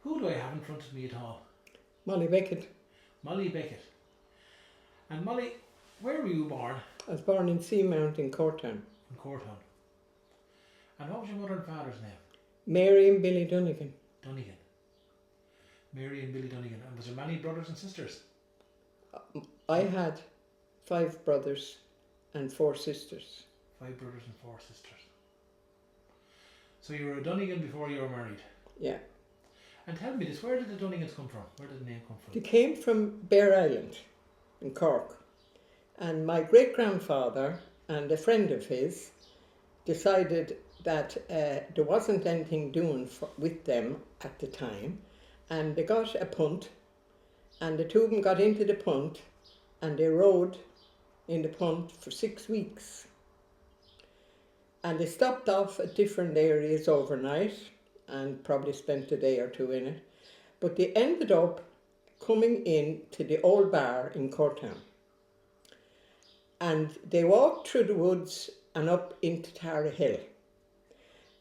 Who do I have in front of me at all? Molly Beckett. Molly Beckett. And Molly, where were you born? I was born in Seamount in Courtown. In Courtown. And what was your mother and father's name? Mary and Billy Dunnigan. Dunnigan. Mary and Billy Dunnigan. And was there many brothers and sisters? I had 5 brothers and 4 sisters. 5 brothers and 4 sisters. So you were a Dunnigan before you were married? Yeah. And tell me this, where did the Dunnigans come from? Where did the name come from? They came from Bear Island in Cork. And my great-grandfather and a friend of his decided that there wasn't anything doing with them at the time, and they got a punt, and the 2 of them got into the punt, and they rowed in the punt for 6 weeks. And they stopped off at different areas overnight and probably spent a day or 2 in it, but they ended up coming in to the old bar in Courtown. And they walked through the woods and up into Tara Hill.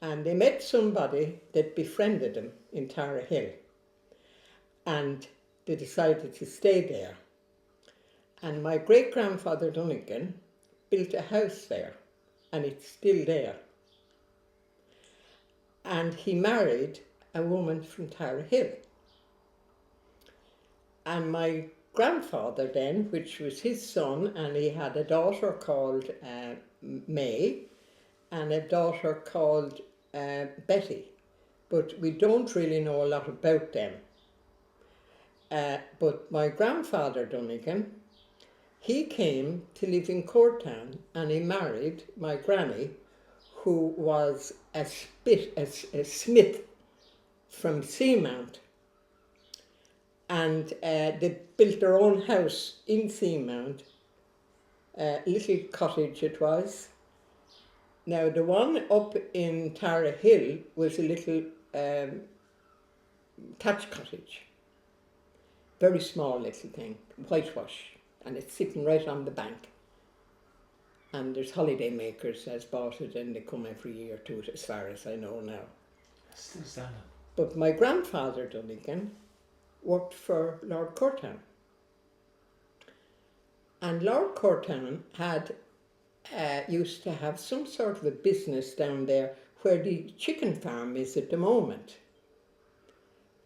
And they met somebody that befriended them in Tara Hill. And they decided to stay there. And my great-grandfather Dunnigan built a house there, and it's still there. And he married a woman from Tara Hill. And my grandfather then, which was his son, and he had a daughter called May and a daughter called Betty, but we don't really know a lot about them. But my grandfather Dunnigan, he came to live in Courtown, and he married my granny, who was a smith from Seamount. And they built their own house in Seamount, a little cottage it was. Now the one up in Tara Hill was a little thatch cottage, very small little thing, whitewash, and it's sitting right on the bank. And there's holiday makers has bought it, and they come every year to it, as far as I know now. Still standing. But my grandfather Dunnigan worked for Lord Courtown. And Lord Courtown had used to have some sort of a business down there where the chicken farm is at the moment.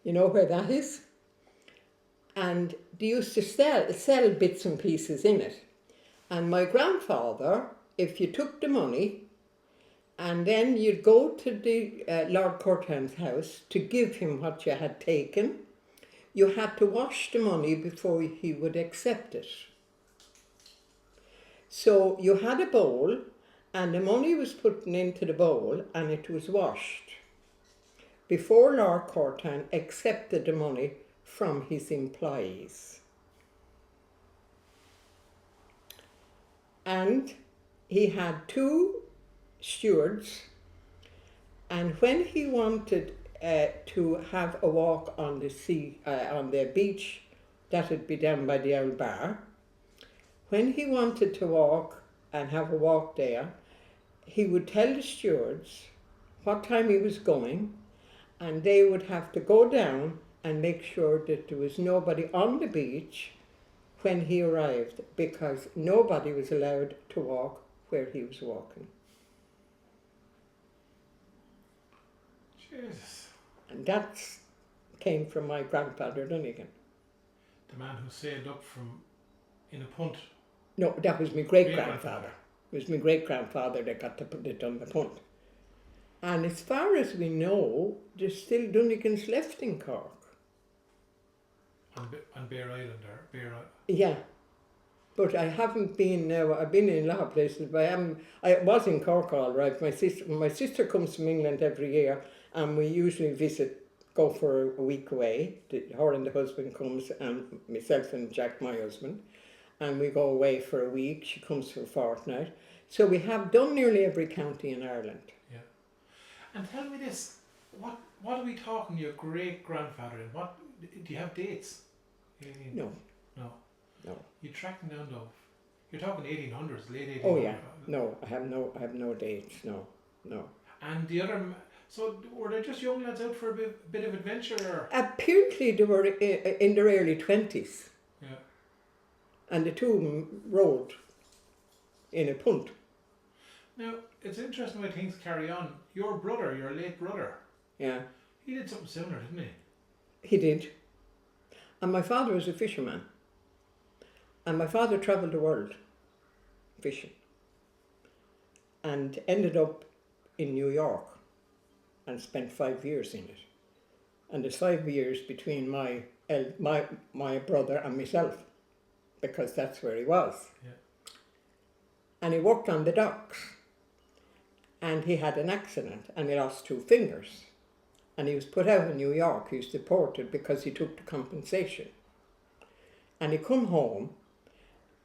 You know where that is? And they used to sell bits and pieces in it. And my grandfather, if you took the money, and then you'd go to the Lord Courtown's house to give him what you had taken, you had to wash the money before he would accept it. So you had a bowl, and the money was put into the bowl, and it was washed before Lord Courtown accepted the money from his employees. And he had 2 stewards, and when he wanted to have a walk on the sea, on the beach, that would be down by the old bar. When he wanted to walk and have a walk there, he would tell the stewards what time he was going, and they would have to go down and make sure that there was nobody on the beach when he arrived, because nobody was allowed to walk where he was walking. Jesus. And that came from my grandfather Dunnigan. The man who sailed up from in a punt. No, that was my great-grandfather. It was my great-grandfather that got to put it on the punt. And as far as we know, there's still Dunnigans left in Cork. On Bear Island, or Bear Island. Yeah. But I haven't been now. I've been in a lot of places, but I was in Cork all right. My sister comes from England every year, and we usually go for a week away. Her and the husband comes, and myself and Jack, my husband, and we go away for a week. She comes for a fortnight. So we have done nearly every county in Ireland. Yeah. And tell me this, what are we talking your great-grandfather in? What, do you have dates? No. No. No. You're tracking down though. You're talking 1800s, late 1800s. Oh yeah. No, I have no dates. No. And the other, So were they just young lads out for a bit of adventure? Or? Apparently they were in their early 20s. Yeah. And the two of them rode in a punt. Now, it's interesting way things carry on. Your brother, your late brother, Yeah, he did something similar, didn't he? he did. And my father was a fisherman. And my father travelled the world fishing. And ended up in New York and spent 5 years in it. And there's 5 years between my brother and myself, because that's where he was. Yeah. And he worked on the docks. And he had an accident and he lost 2 fingers. And he was put out in New York. He was deported because he took the compensation. And he come home,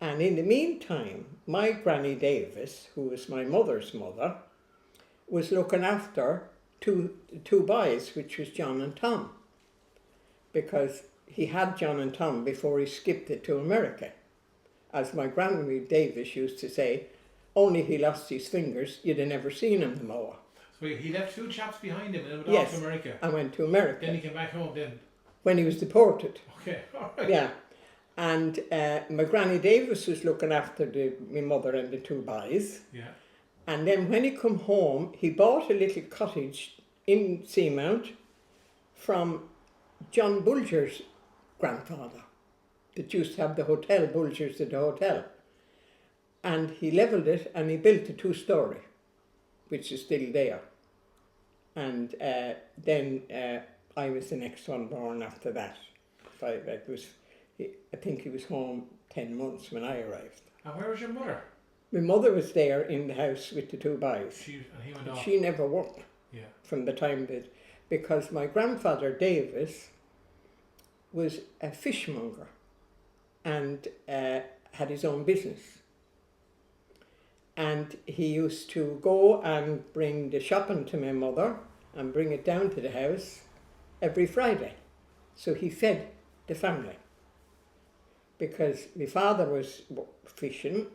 and in the meantime, my Granny Davis, who was my mother's mother, was looking after two boys, which was John and Tom, because he had John and Tom before he skipped it to America. As my Granny Davis used to say, only he lost his fingers, you'd have never seen him no more. So he left 2 chaps behind him and went Yes, off to America. I went to America. Then he came back home then. When he was deported. Okay, all right. Yeah. And my Granny Davis was looking after my mother and the 2 boys. Yeah. And then when he come home, he bought a little cottage in Seamount from John Bulger's grandfather, that used to have the hotel, Bulger's at the hotel. And he levelled it and he built a 2-story, which is still there. And then I was the next one born after that. I think he was home 10 months when I arrived. And where was your mother? My mother was there in the house with the 2 boys. And he went off. She never worked. Yeah. From the time that, because my grandfather Davis was a fishmonger and had his own business. And he used to go and bring the shopping to my mother and bring it down to the house every Friday. So he fed the family. Because my father was fishing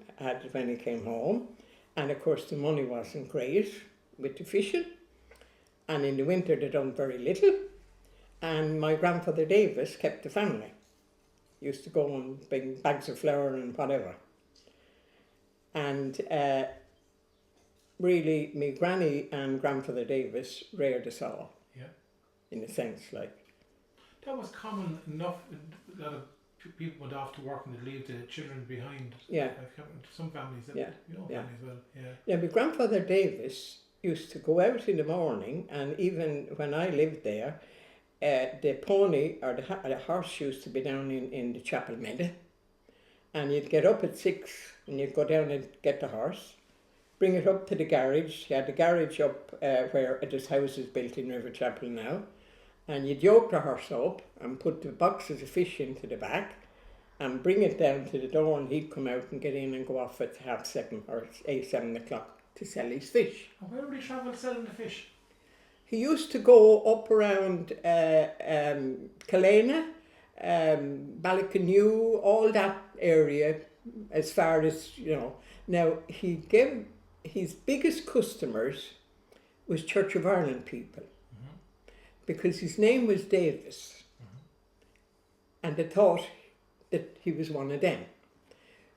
when he came home, and of course the money wasn't great with the fishing, and in the winter they done very little, and my grandfather Davis kept the family. Used to go and bring bags of flour and whatever. And really, my granny and grandfather Davis reared us all. Yeah. In a sense, like. That was common enough. A lot of people went off to work and they'd leave the children behind. Yeah. Some families, Yeah. families well. Yeah. Yeah, my grandfather Davis used to go out in the morning, and even when I lived there, the pony or the horse used to be down in the chapel meadow, and you'd get up at 6 and you'd go down and get the horse, bring it up to the garage. He had the garage up where this house is built in Riverchapel now, and you'd yoke the horse up and put the boxes of fish into the back and bring it down to the door, and he'd come out and get in and go off at 7:30 or 7 o'clock to sell his fish. And where would he travel selling the fish? He used to go up around Kalena, Ballycanoe, all that area, as far as, Now, he gave his biggest customers was Church of Ireland people, because his name was Davis, and they thought that he was one of them.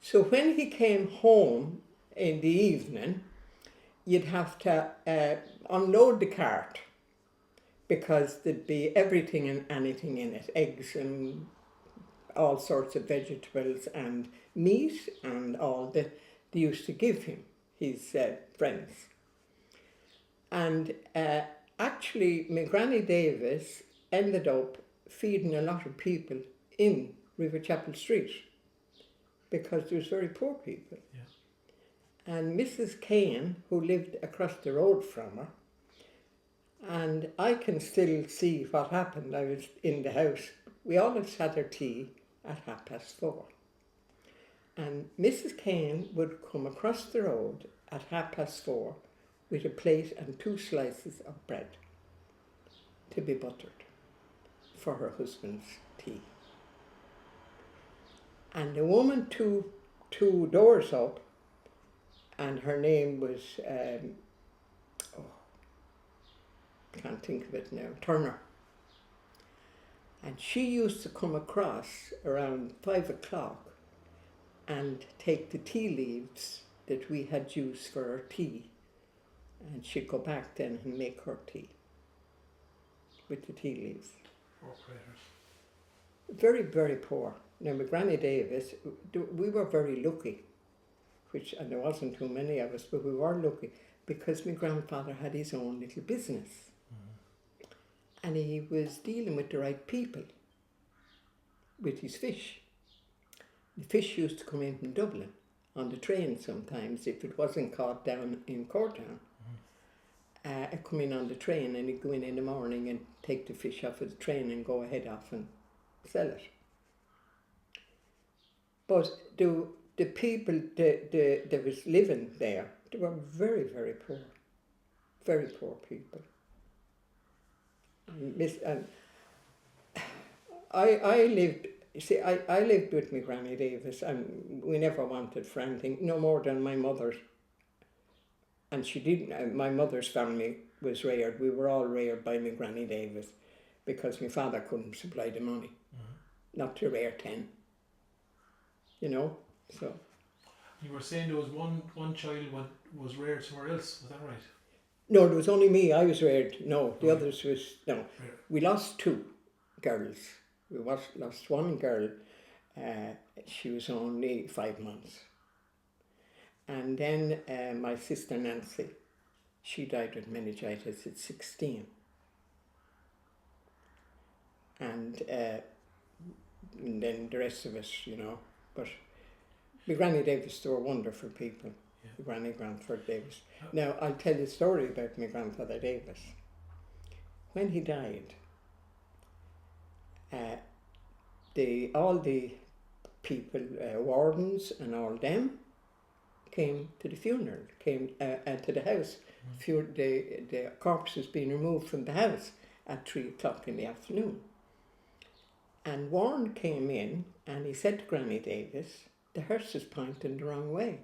So when he came home in the evening, you'd have to unload the cart, because there'd be everything and anything in it, eggs and all sorts of vegetables and meat and all that they used to give him, his friends. And actually, my Granny Davis ended up feeding a lot of people in Riverchapel Street, because there was very poor people. Yeah. And Mrs. Kane, who lived across the road from her, and I can still see what happened. I was in the house. We always had our tea at 4:30. And Mrs. Kane would come across the road at 4:30 with a plate and 2 slices of bread to be buttered for her husband's tea. And the woman two doors up, and her name was can't think of it now, Turner. And she used to come across around 5 o'clock and take the tea leaves that we had used for our tea, and she'd go back then and make her tea with the tea leaves. Poor creators. Very, very poor. Now, my Granny Davis, we were very lucky, and there wasn't too many of us, but we were lucky because my grandfather had his own little business. And he was dealing with the right people with his fish. The fish used to come in from Dublin on the train sometimes if it wasn't caught down in Courtown. I'd come in on the train and he'd go in the morning and take the fish off of the train and go ahead off and sell it. But the people that was living there, they were very, very poor. Very poor people. And I lived with my Granny Davis, and we never wanted for anything, no more than my mother's. And she didn't, my mother's family was reared, we were all reared by my Granny Davis because my father couldn't supply the money, not to rear 10, you know, so. You were saying there was one child was reared somewhere else, was that right? No, there was only me, I was reared, no, the Right. others was, no. Reared. We lost 2 girls, we lost one girl, she was only 5 months. And then my sister Nancy, she died with meningitis at 16. And then the rest of us, you know. But my Granny Davis, they were wonderful people, my Granny Grandfather Davis. Now, I'll tell you a story about my grandfather Davis. When he died, all the people, wardens and all them, came to the funeral, came to the house. The corpse was being removed from the house at 3 o'clock in the afternoon. And Warren came in and he said to Granny Davis, the hearse is pointing the wrong way.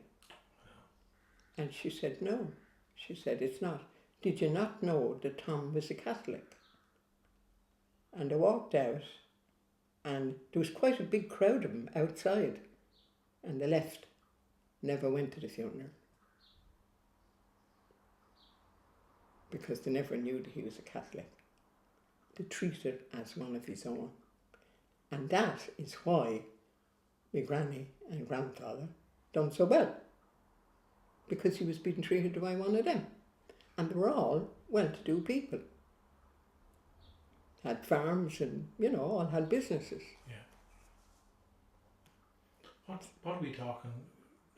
And she said, no. She said, it's not. Did you not know that Tom was a Catholic? And they walked out and there was quite a big crowd of them outside, and they left. Never went to the funeral because they never knew that he was a Catholic. They treated as one of his own. And that is why my granny and grandfather done so well, because he was being treated by one of them. And they were all well-to-do people. Had farms and, you know, all had businesses. Yeah. What are we talking?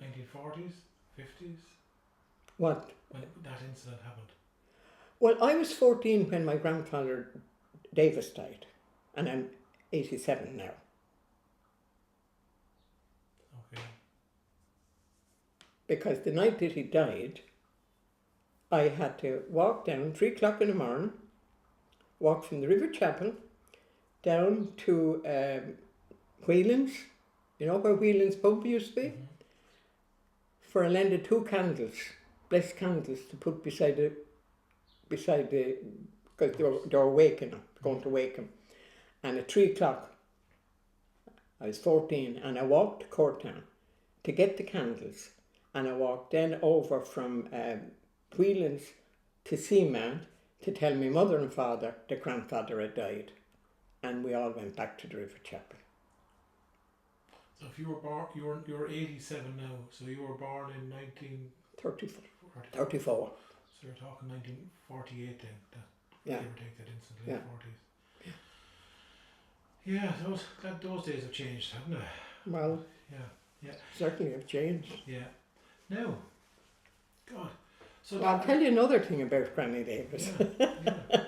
1940s, 50s? What? When that incident happened? Well, I was 14 when my grandfather Davis died, and I'm 87 now. Okay. Because the night that he died, I had to walk down 3 o'clock in the morning, walk from the Riverchapel down to Whelan's, you know where Whelan's pub used to be? Mm-hmm. For a lend of 2 candles, blessed candles, to put beside the, because they were waking him, going to wake him. And at 3 o'clock, I was 14, and I walked to Courtown to get the candles, and I walked then over from Whelan's to Seamount to tell my mother and father that grandfather had died, and we all went back to the Riverchapel. So if you were born, you're 87 now, so you were born in 1934. 34. So you're talking 1948 then, yeah. Give or take that incident in the 40s. Yeah, those days have changed, haven't they? Well, yeah. Certainly have changed. Yeah. Now, God. So well, I'll tell you another thing about Granny Davis. Yeah.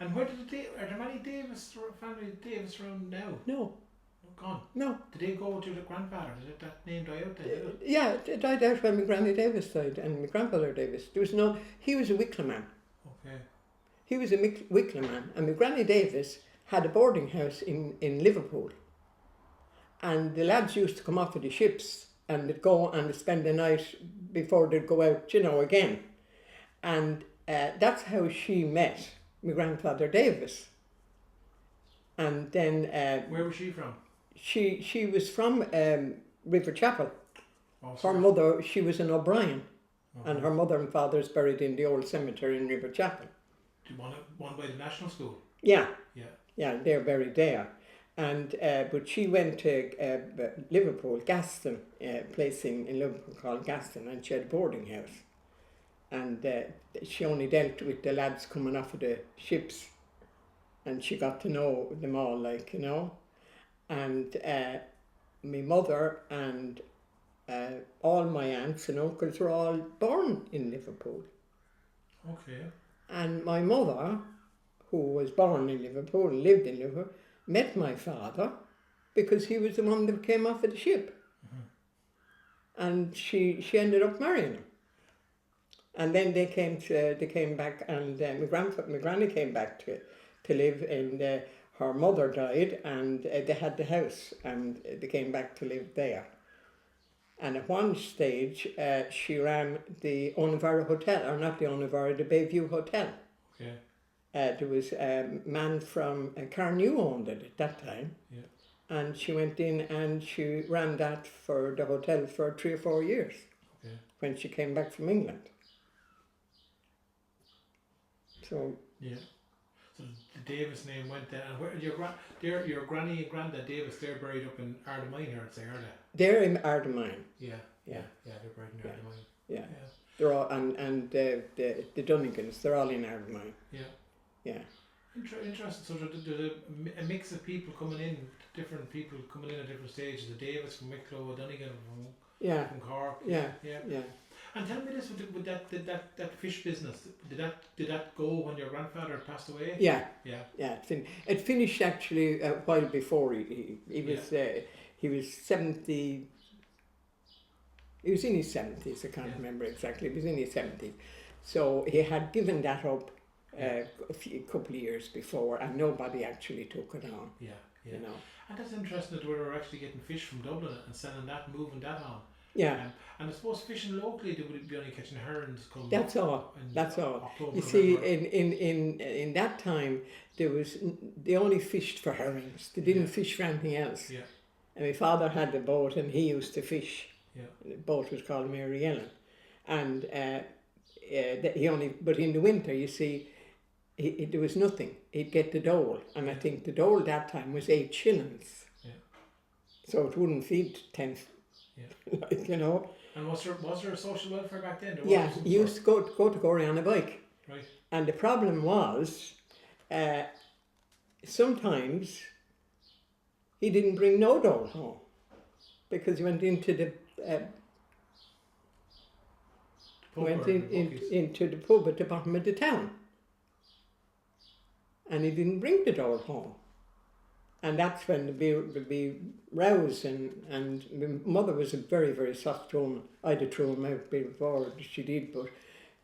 And where did are there many family Davis around now? No. Gone? No. Did they go to the grandfather? Did that name die out then? Yeah, it died out when my Granny Davis died, and my grandfather Davis. He was a Wicklow man. Okay. He was a Wicklow man, and my Granny Davis had a boarding house in Liverpool. And the lads used to come off of the ships and they'd go and they'd spend the night before they'd go out, you know, again. And that's how she met my grandfather Davis. And then Where was she from? she was from Riverchapel. Oh, Her sorry. mother, she was an O'Brien, Okay. and her mother and father is buried in the old cemetery in Riverchapel. One by the National School? Yeah, Yeah. yeah, they're buried there. And but she went to Liverpool, Gaston, place in Liverpool called Gaston, and she had a boarding house. And she only dealt with the lads coming off of the ships, and she got to know them all, like, you know. And my mother and all my aunts and uncles were all born in Liverpool. Okay. And my mother, who was born in Liverpool, lived in Liverpool, met my father because he was the one that came off of the ship. And she ended up marrying him. And then they came back, and my granny came back to live in. Her mother died, and they had the house, and they came back to live there. And at one stage, she ran the Onavara Hotel, or not the Onavara, the Bayview Hotel. Okay. There was a man from Carnew owned it at that time. Yeah. And she went in and she ran that for the hotel for 3 or 4 years. Okay. When she came back from England. So Yeah. So the Davis name went there, and where your granny and granddad Davis, they're buried up in Ardamine here, I'd say, are they? they're in Ardamine. Yeah. Yeah. Yeah, they're buried in Yeah. Ardamine. Yeah. Yeah. They're all and the Dunnigans, they're all in Ardamine. Yeah. Yeah. Interesting. So there's a mix of people coming in, different people coming in at different stages. The Davis from Wicklow, Dunnigan from Cork. Yeah. Yeah. Yeah. And tell me this: with that fish business, did that go when your grandfather passed away? Yeah. Yeah. Yeah. It finished actually a while before he was he was 70. He was in his 70s, I can't remember exactly, he was in his 70s. So he had given that up a couple of years before, and nobody actually took it on. Yeah, yeah. You know. And that's interesting that we were actually getting fish from Dublin and selling that, moving that on. Yeah. And I suppose fishing locally, they would be only catching herons come. That's all. That's all. October, you see, November. in that time, they only fished for herrings. They didn't fish for anything else. Yeah. And my father had a boat, and he used to fish. Yeah. The boat was called Mary Ellen, and but in the winter, you see, there was nothing. He'd get the dole, and I think the dole that time was 8 shillings. Yeah. So it wouldn't feed 10. Yeah. Like, you know. And was there a social welfare back then? Yeah, you used to go to Gorey on a bike. Right. And the problem was, sometimes he didn't bring no dole home because he went into the into the pub at the bottom of the town, and he didn't bring the dole home. And that's when there'd be rows, and my mother was a very, very soft woman. I'd have thrown him out before she did, but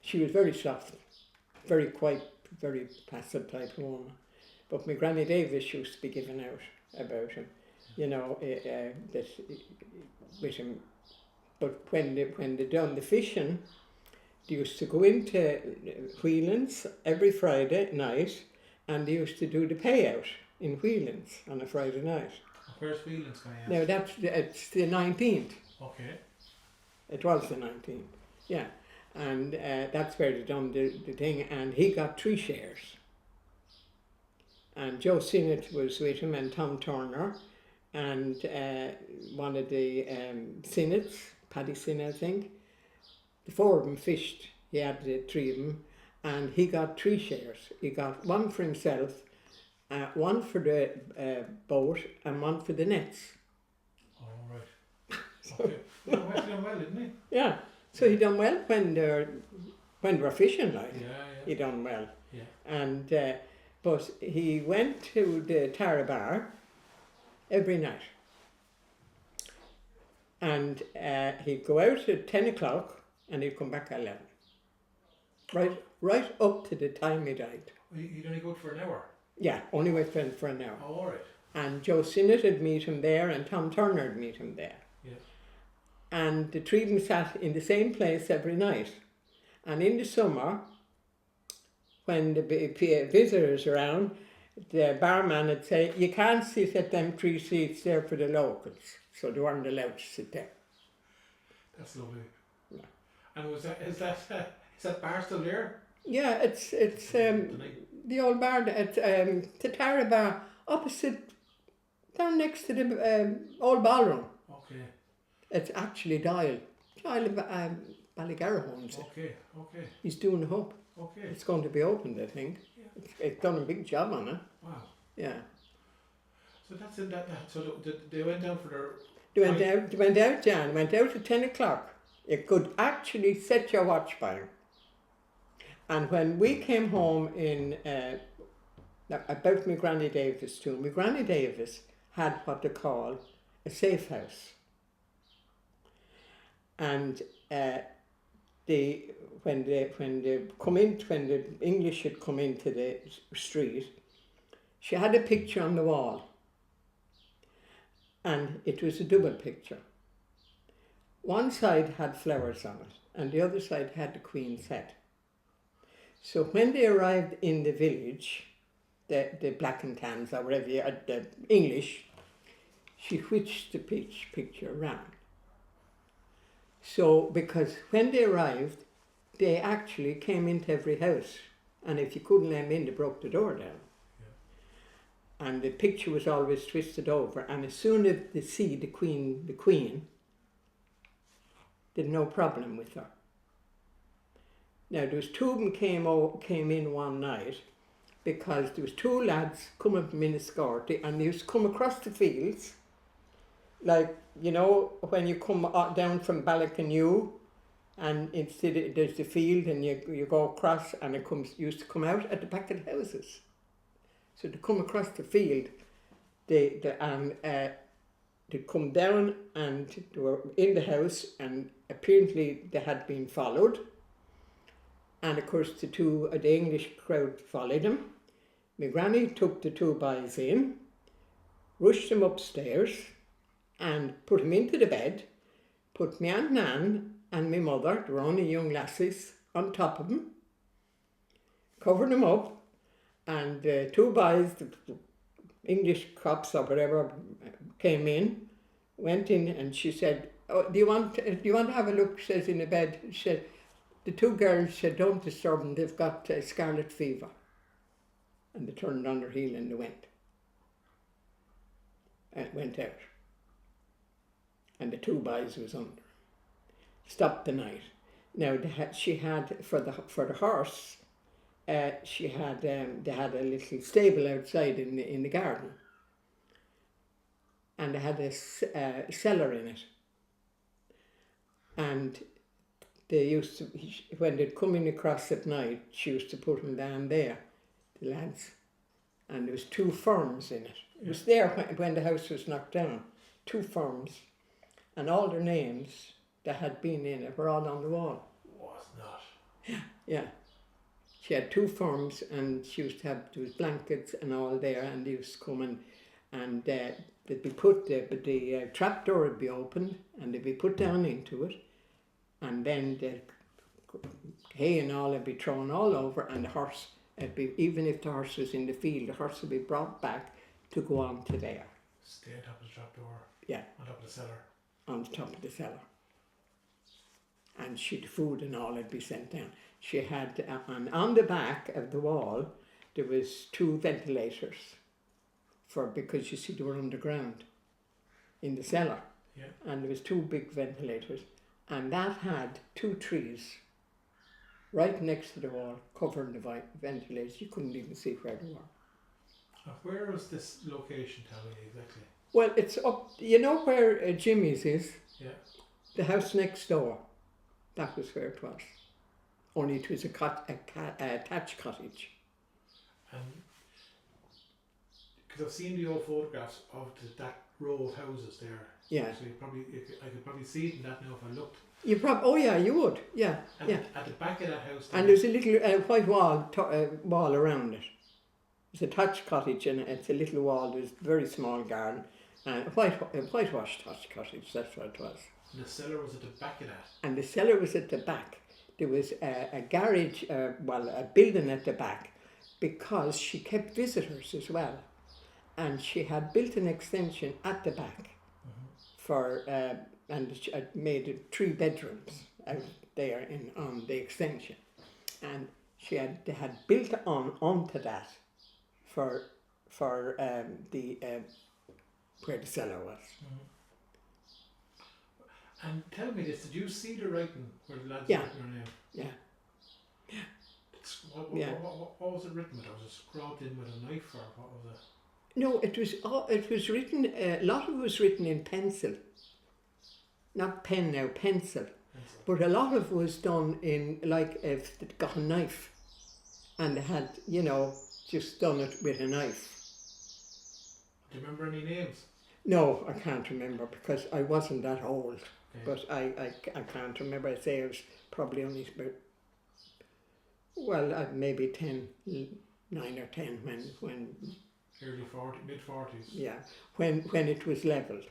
she was very soft, very quiet, very passive type woman. But my Granny Davis used to be given out about him, you know, that with him. But when they done the fishing, they used to go into Whelan's every Friday night, and they used to do the payout in Whelan's on a Friday night. Where's Whelan's, can I ask? Now it's the 19th. Okay. It was the 19th, yeah. And that's where they done the thing, and he got 3 shares. And Joe Sinnott was with him, and Tom Turner, and one of the Sinnotts, Paddy Sinnott, I think. The 4 of them fished. He had the 3 of them, and he got 3 shares. He got 1 for himself, 1 for the boat, and 1 for the nets. Oh, right. Okay. No, he done well, didn't he? Yeah. So he done well when they were fishing, like. Yeah. He done well. Yeah. And but he went to the Tara Bar every night. And he'd go out at 10 o'clock and he'd come back at 11. Right up to the time he died. He'd only go out for an hour? Yeah, only went for an hour. Oh, all right. And Joe Sinnott would meet him there, and Tom Turner would meet him there. Yeah. And the 3 of them sat in the same place every night. And in the summer, when the visitors around, the barman would say, you can't sit at them 3 seats there for the locals. So they weren't allowed to sit there. That's lovely. Yeah. And is that bar still there? Yeah, it's the old bar at the Tara Bar, opposite, down next to the old ballroom. Okay. It's actually Doyle Ballygarra owns it. Okay. He's doing the hub. Okay. It's going to be opened, I think. Yeah. It's done a big job on it. Wow. Yeah. So that's in that. So they went down for their. They went out, Jan. Went out at 10 o'clock. You could actually set your watch by them. And when we came home in about my Granny Davis too, my Granny Davis had what they call a safe house. And when the English had come into the street, she had a picture on the wall, and it was a double picture. One side had flowers on it, and the other side had the Queen's head. So when they arrived in the village, the Black and Tans or whatever, the English, she switched the picture around. So, because when they arrived, they actually came into every house, and if you couldn't let them in, they broke the door down. Yeah. And the picture was always twisted over, and as soon as they see the Queen, there'd no problem with her. Now, there was 2 of them came in one night, because there was 2 lads coming from Enniscorthy, and they used to come across the fields, like, you know, when you come down from Ballycanoe, and there's the field, and you go across, and it used to come out at the back of the houses. So to come across the field, they'd come down, and they were in the house, and apparently they had been followed. And of course the English crowd followed them. My granny took the 2 boys in, rushed them upstairs, and put them into the bed, put my Aunt Nan and my mother, they were only young lassies, on top of them, covered them up, and the 2 boys, the English cops or whatever, came in, went in, and she said, "Oh, do you want to have a look?" She says in the bed. She said, the 2 girls said, "Don't disturb them, they've got scarlet fever." And they turned on their heel and they went. And went out. And the 2 boys was under. Stopped the night. Now she had for the horse. They had a little stable outside in the garden, and they had a cellar in it. And they used to, when they'd come in across at night, she used to put them down there, the lads. And there was 2 firms in it. It was there when the house was knocked down. 2 firms, and all their names that had been in it were all on the wall. Was not. Yeah. She had 2 firms, and she used to have, there was blankets and all there, and they used to come and they'd be put there, but the trap door would be opened, and they'd be put down into it, and then the hay and all would be thrown all over, and the horse, even if the horse was in the field, the horse would be brought back to go on to there. Stay on top of the trap door? Yeah. On top of the cellar? On the top of the cellar. And she'd food and all would be sent down. She had, and on the back of the wall, there was 2 ventilators, because you see they were underground in the cellar. Yeah. And there was 2 big ventilators, and that had 2 trees right next to the wall, covering the ventilators. You couldn't even see where they were. Where was this location, tell me exactly? Well, it's up, you know where Jimmy's is? Yeah. The house next door. That was where it was. Only it was a thatched cottage. Because I've seen the old photographs of that row of houses there. Yeah. So I could probably see it in that now if I looked. Oh yeah, you would. Yeah. At the back of that house. And there's a little white wall around it. It's a thatched cottage, and it's a little wall. There's a very small garden, and a whitewashed thatched cottage. That's what it was. And the cellar was at the back of that. And the cellar was at the back. there was a garage, well, a building at the back, because she kept visitors as well. And she had built an extension at the back for, and she had made 3 bedrooms out there on the extension. And they had built onto that for the where the cellar was. And tell me this, did you see the writing where the lads Yeah. written their name? Yeah. What was it written with? Was it scrawled in with a knife, or what was it? No, it was written, a lot of it was written in pencil. Not pen now, pencil. But a lot of it was done in, like, if they'd got a knife and they had, you know, just done it with a knife. Do you remember any names? No, I can't remember because I wasn't that old. Okay. But I can't remember. I say I was probably only about, well, maybe 9 or 10 when Early 40s, mid-40s. yeah, when it was levelled.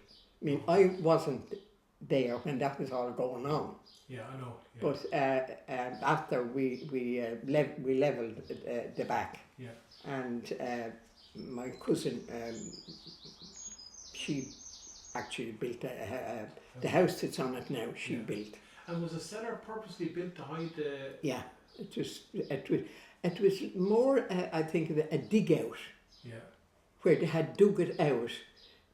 I mean, I wasn't there when that was all going on. Yeah, I know. Yeah. But after we levelled the back, yeah. and my cousin, she actually built the house that's on it now. She built. And was the cellar purposely built to hide the? Yeah, it was more I think a dig out. Yeah. Where they had dug it out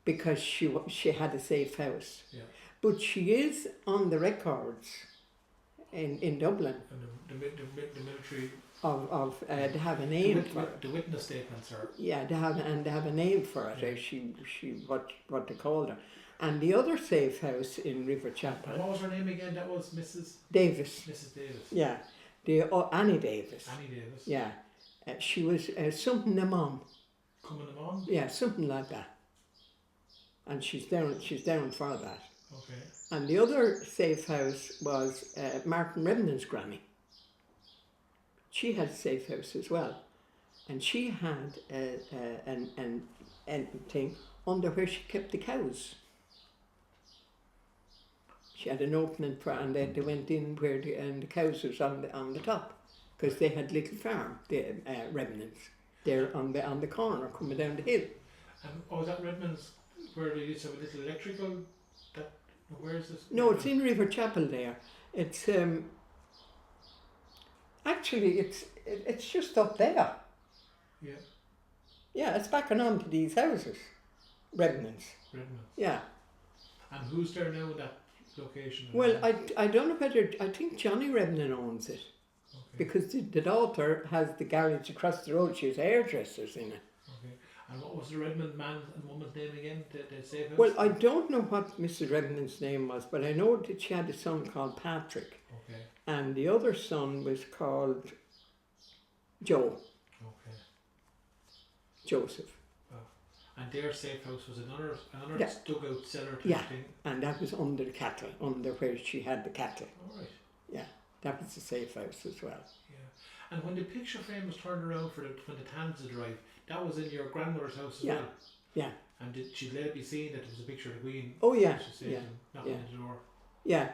because she had a safe house. Yeah. But she is on the records in Dublin. And the military. Of they have a name for it. The witness statements are. Yeah, they have a name for it. Yeah. She what they called her. And the other safe house in Riverchapel. And what was her name again? That was Mrs. Davis. Mrs. Davis. Yeah, Annie Davis. Annie Davis. Yeah, she was something the mom. Coming on? Yeah, something like that. And she's down for that. Okay. And the other safe house was Martin Remnan's granny. She had a safe house as well. And she had an thing under where she kept the cows. She had an opening for, and they went in where the cows was on the top, because they had little farm, the Remnants. There on the corner coming down the hill. Was that Redmond's where they used to have a little electrical? Where is this? No, it's in Riverchapel there. It's actually it's just up there. Yeah. Yeah, it's backing on to these houses. Redmond's. Yeah. And who's there now in that location? Well, I don't know whether, I think Johnny Remnan owns it. Okay. Because the daughter has the garage across the road. She has hairdressers in it. Okay. And what was the Redmond man and woman's name again? The safe house? Well, I don't know what Mrs. Redmond's name was, but I know that she had a son called Patrick. Okay. And the other son was called Joe. Okay. Joseph. Oh. And their safe house was another dugout cellar type thing? And that was under the cattle, under where she had the cattle. All right. Yeah, that was the safe house as well. Yeah. And when the picture frame was turned around when the Tans had arrived, that was in your grandmother's house as well? Yeah. And did she let it be seen that there was a picture of the Queen? Oh yeah, knocking on the door? Yeah,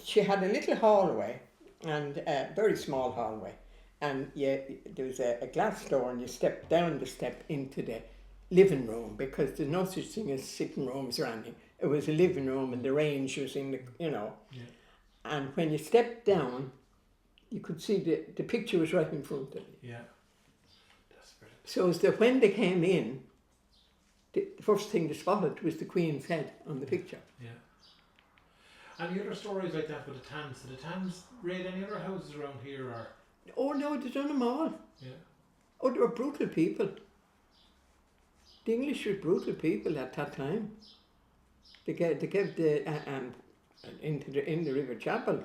she had a little hallway, and a very small hallway, and there was a glass door, and you stepped down the step into the living room, because there's no such thing as sitting rooms or anything. It was a living room, and the range was in the, Yeah. And when you stepped down, you could see the picture was right in front of you. Yeah. That's brilliant. So as that when they came in, the first thing they spotted was the Queen's head on the picture. Yeah. Any other stories like that with the Tans? Did the Tans raid any other houses around here, or? Oh no, they done them all. Yeah. Oh, they were brutal people. The English were brutal people at that time. They gave the in the Riverchapel.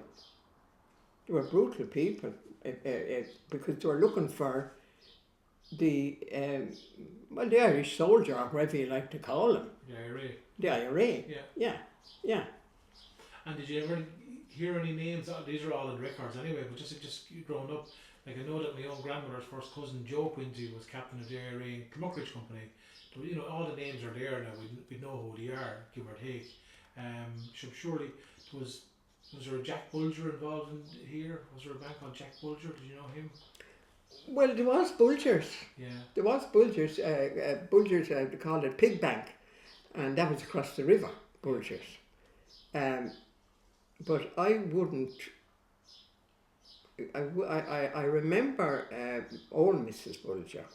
They were brutal people because they were looking for the Irish soldier, or whatever you like to call them. The IRA. The IRA. Yeah. And did you ever hear any names? These are all in records anyway, but just growing up, like I know that my own grandmother's first cousin Joe Quincy was captain of the IRA in Kilmuckridge Company. So, all the names are there now. We know who they are, give or take. Surely there was Was there a Jack Bulger involved in here? Was there a bank called Jack Bulger? Did you know him? Well, there was Bulgers. Yeah. There was Bulgers. Bulgers, they called it Pig Bank, and that was across the river. Bulgers. But I wouldn't. I remember old Mrs. Bulger,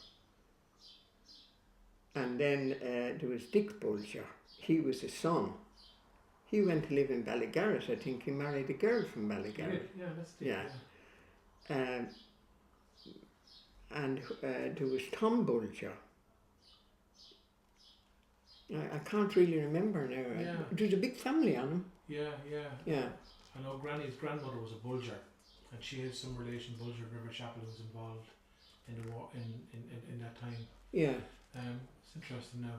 and then there was Dick Bulger. He was a son. He went to live in Ballygarrett. I think he married a girl from Ballygarrett. Yeah, that's Dick. Yeah. And there was Tom Bulger. I can't really remember now. Yeah. There was a big family on him. Yeah. Yeah. I know Granny's grandmother was a Bulger, and she had some relation Bulger Riverchapel who was involved in the war in that time. Yeah. It's interesting now.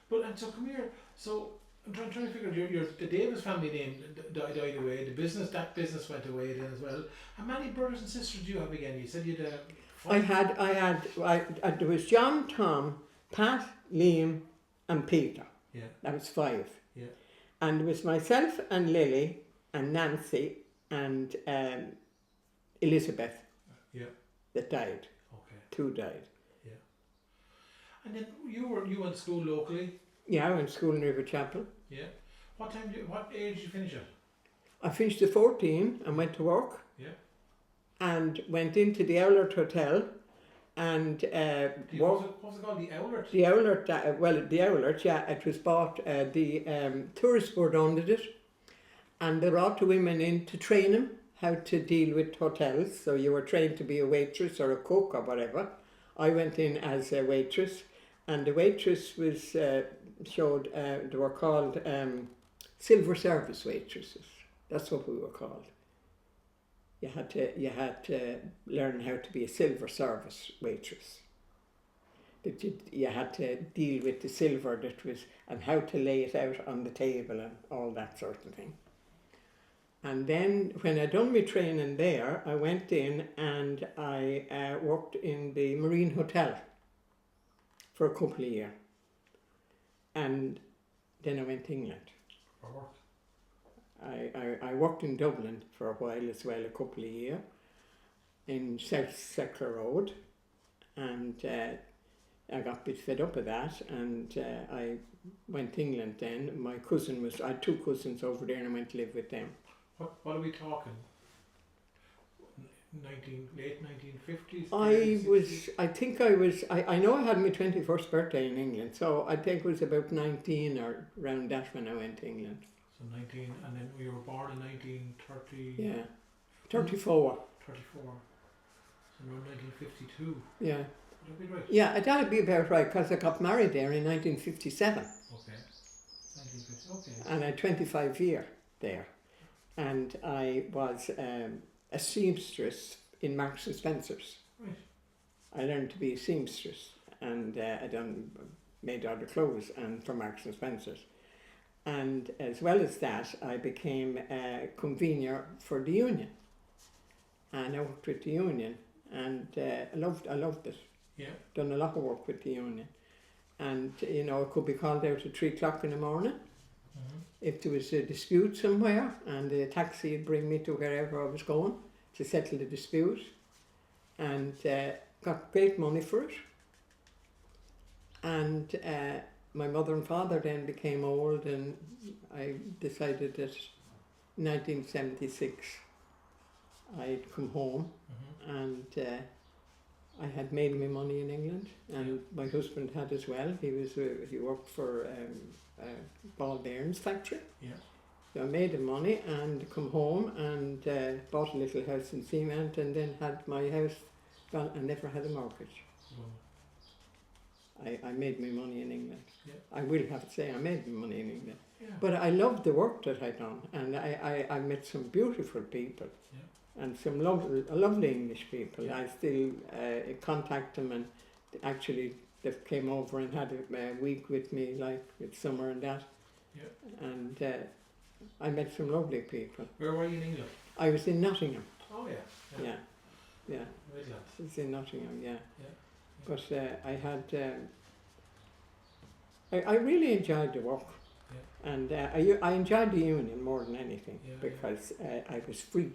But and so come here. So I'm trying to figure out the Davis family name died away. The business went away then as well. How many brothers and sisters do you have again? You said you had. There was John, Tom, Pat, Liam, and Peter. Yeah. That was 5. Yeah. And it was myself and Lily and Nancy and Elizabeth. Yeah. That died. Okay. 2 died. Yeah. And then you went to school locally? Yeah, I went to school in Riverchapel. Yeah. What age did you finish at? I finished at 14 and went to work. Yeah. And went into the Owlert Hotel and what was it called? The Owlert? The Owlert, the Owlert, yeah, it was bought, the tourist board owned it, and they brought the women in to train them how to deal with hotels. So you were trained to be a waitress or a cook or whatever. I went in as a waitress, and the waitress was they were called silver service waitresses. That's what we were called. You had to learn how to be a silver service waitress. That you had to deal with the silver that was, and how to lay it out on the table and all that sort of thing. And then when I done my training there, I went in and I worked in the Marine Hotel for a couple of years. And then I went to England. For work? I worked in Dublin for a while as well, a couple of years, in South Seckler Road, and I got a bit fed up with that, and I went to England then. I had 2 cousins over there, and I went to live with them. What are we talking? Late 1950s? I know I had my 21st birthday in England, so I think it was about 19 or around that when I went to England. So 19, and then we were born in 1930. Yeah, 34. 34. So around 1952. Yeah. Would that be right? Yeah, that'd be about right, because I got married there in 1957. Okay. 1950. Okay. And I had 25 years there, and I was a seamstress in Marks and Spencer's. Right. I learned to be a seamstress, and I made all the clothes and for Marks and Spencer's. And as well as that, I became a convener for the union, and I worked with the union, and I loved it. Yeah. Done a lot of work with the union, and I could be called out at 3 o'clock in the morning if there was a dispute somewhere, and the taxi would bring me to wherever I was going to settle the dispute, and got great money for it. And my mother and father then became old, and I decided that in 1976 I'd come home, and I had made my money in England, and my husband had as well. He worked for a ball bearings factory. Yeah. So I made the money and come home and bought a little house in Cement, and then had my house done and never had a mortgage. I made my money in England. Yeah. I will have to say I made my money in England. Yeah. But I loved the work that I done, and I met some beautiful people. Yeah. And some lovely English people. Yeah. I still contact them, and actually they came over and had a week with me, like with summer and that. Yeah. And I met some lovely people. Where were you in England? I was in Nottingham. Oh yeah. Yeah. Midlands. I was in Nottingham, yeah. Yeah. But I had, I really enjoyed the work. Yeah. And I enjoyed the union more than anything Yeah, because I was free,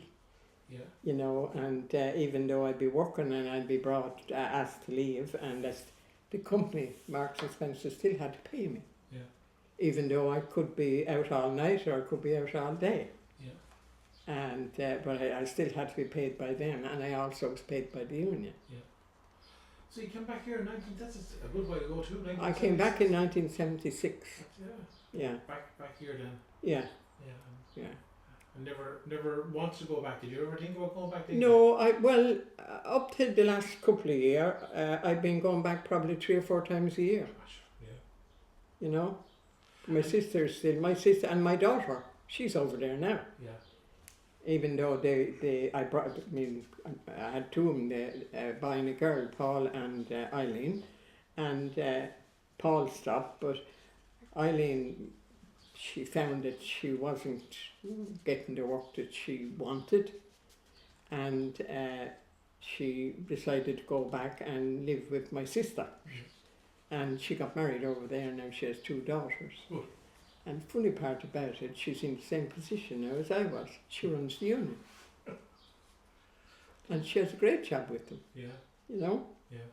Yeah. you know, and even though I'd be working and I'd be asked to leave, and the company, Marks and Spencer, still had to pay me. Yeah. Even though I could be out all night or I could be out all day. Yeah. And but I still had to be paid by them, and I also was paid by the union. Yeah. So you came back here in 19. That's a good way to go too. I came back in 1976. Yeah. Yeah. Back here then. Yeah. Yeah. Yeah. And never wants to go back. Did you ever think about going back? No, up to the last couple of years, I've been going back probably 3 or 4 times a year. Yeah. You know, my sister and my daughter, she's over there now. Yeah. Even though I had 2 of them, boy and a girl, Paul and Eileen, and Paul stopped, but Eileen, she found that she wasn't getting the work that she wanted, and she decided to go back and live with my sister. And she got married over there, and now she has 2 daughters. Good. And the funny part about it, she's in the same position now as I was. She runs the union. And she has a great job with them. Yeah. You know? Yeah.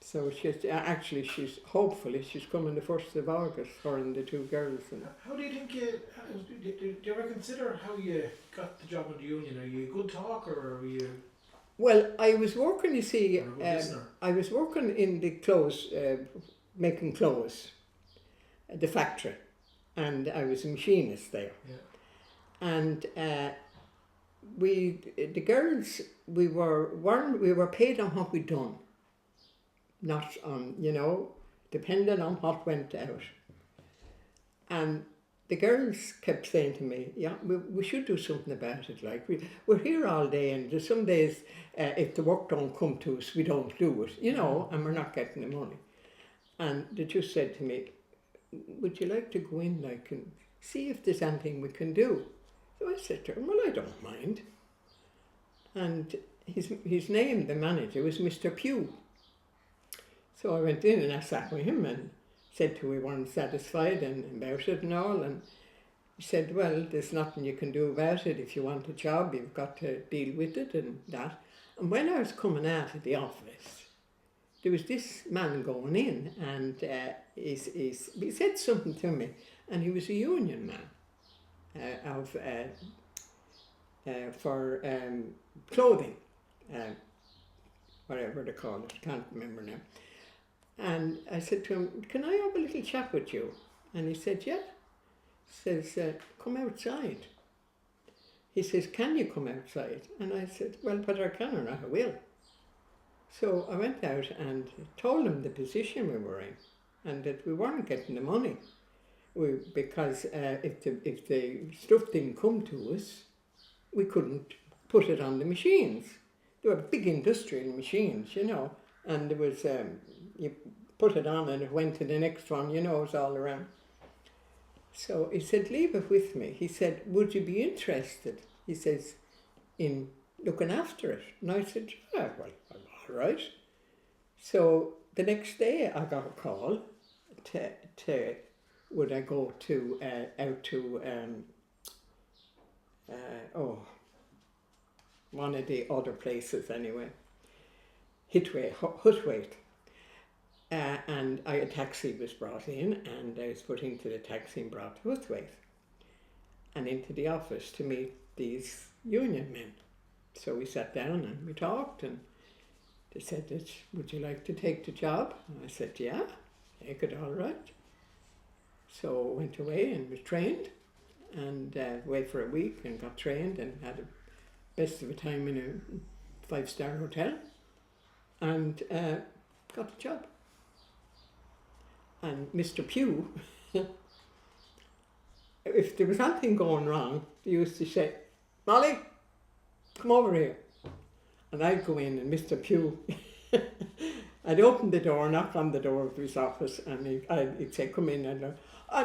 So she's hopefully she's coming the 1st of August, her and the 2 girls. And how do you think do you ever consider how you got the job in the union? Are you a good talker, or are you? well, I was working, you see, Or a good listener? I was working in the clothes, making clothes, at the factory, and I was a machinist there. Yeah. And the girls, we were paid on what we'd done, not on, you know, depending on what went out. And the girls kept saying to me, yeah, we should do something about it. Like, we're here all day, and there's some days if the work don't come to us, we don't do it, you know, and we're not getting the money. And they just said to me, would you like to go in, like, and see if there's anything we can do? So I said to him, well, I don't mind. And his name, the manager, was Mr. Pugh. So I went in and I sat with him and said to him we weren't satisfied and about it and all. And he said, well, there's nothing you can do about it. If you want a job, you've got to deal with it and that. And when I was coming out of the office, there was this man going in, and he said something to me, and he was a union man for clothing, whatever they call it, can't remember now. And I said to him, can I have a little chat with you? And he said, yeah. He says, come outside. He says, can you come outside? And I said, well, whether I can or not, I will. So I went out and told him the position we were in, and that we weren't getting the money. Because if the stuff didn't come to us, we couldn't put it on the machines. They were big industrial machines, you know, and there was, you put it on and it went to the next one, you know, it was all around. So he said, leave it with me. He said, would you be interested, he says, in looking after it? And I said, yeah, well, I'm all right. So the next day I got a call to would I go to, out to, one of the other places anyway, Hutwaite. And a taxi was brought in, and I was put into the taxi and brought to Hutwaite and into the office to meet these union men. So we sat down and we talked, and they said, would you like to take the job? And I said, yeah, take it, all right. So I went away and was trained, and away for a week and got trained and had the best of a time in a 5-star hotel, and got the job. And Mr. Pugh, if there was anything going wrong, he used to say, Molly, come over here. And I'd go in, and Mr. Pugh, I'd open the door, knock on the door of his office, and he'd say, come in, and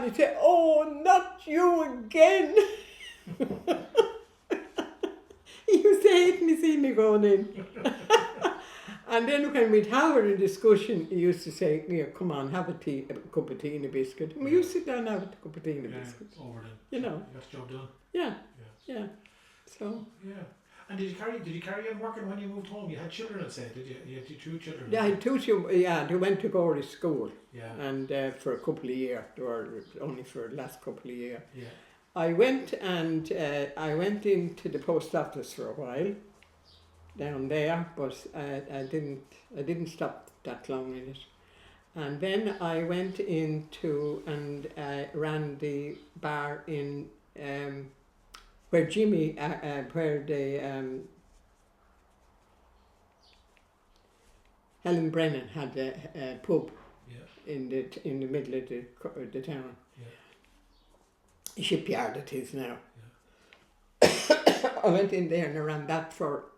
he'd say, oh, not you again. He used to hate me, see me going in. And then when we'd have a discussion, he used to say, "Here, come on, have a cup of tea and a biscuit." And we used to sit down and have a cup of tea and a biscuit. Over then. You know. You got the job done. Yeah. Yeah. Yeah. So. Yeah. And did you carry on working when you moved home? You had children, I'd say, did you? You had 2 children. Yeah, I had 2 children. Yeah, they went to Gorey school. Yeah. And for a couple of years, or only for the last couple of years. Yeah. I went into the post office for a while down there, but I didn't stop that long in it. And then I went into and ran the bar in where Jimmy, where the Helen Brennan had a pub. Yeah. In the middle of the town. Yeah. Shipyard it is now. Yeah. I went in there and I ran that for